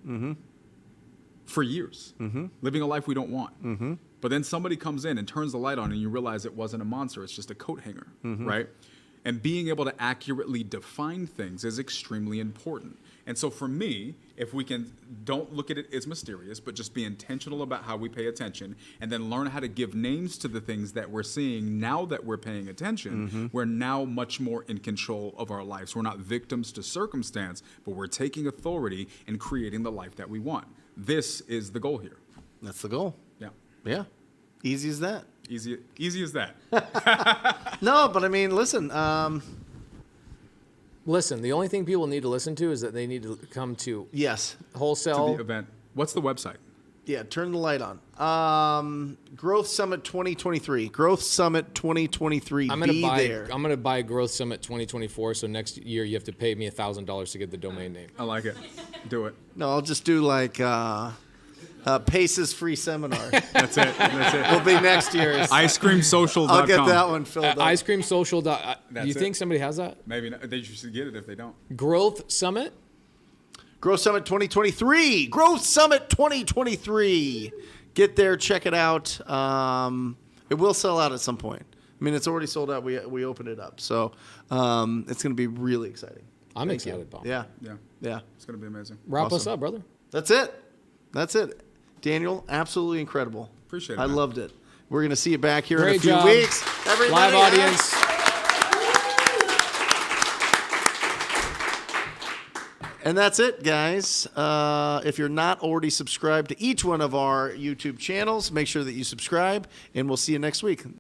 for years, living a life we don't want. But then somebody comes in and turns the light on and you realize it wasn't a monster, it's just a coat hanger, right? And being able to accurately define things is extremely important. And so for me, if we can, don't look at it as mysterious, but just be intentional about how we pay attention, and then learn how to give names to the things that we're seeing now that we're paying attention, we're now much more in control of our lives. We're not victims to circumstance, but we're taking authority and creating the life that we want. This is the goal here. That's the goal. Yeah. Yeah. Easy as that. Easy as that. No, but I mean, listen. Listen, the only thing people need to listen to is that they need to come to Yes. Wholesale. To the event. What's the website? Yeah, turn the light on. Growth Summit 2023. Growth Summit 2023. I'm there. gonna buy Growth Summit 2024. So next year you have to pay me $1,000 to get the domain name. I like it. Do it. No, I'll just do like Pace's free seminar. That's it. That's it. Will be next year's. IceCreamSocial.com. I'll get that one filled up. Ice Cream Social. Do you That's think it. somebody has that? Maybe not. They should get it if they don't. Growth Summit. Growth Summit 2023. Growth Summit 2023. Get there, check it out. It will sell out at some point. I mean, it's already sold out. We opened it up, so it's going to be really exciting. I'm excited, Bob. Yeah, Yeah. yeah. It's going to be amazing. Wrap us Awesome. up, brother. That's it. That's it. Daniel, absolutely incredible. Appreciate it, I man. loved it. We're going to see you back here in Great a few job. weeks. Everybody, Live audience. And that's it, guys. If you're not already subscribed to each one of our YouTube channels, make sure that you subscribe, and we'll see you next week.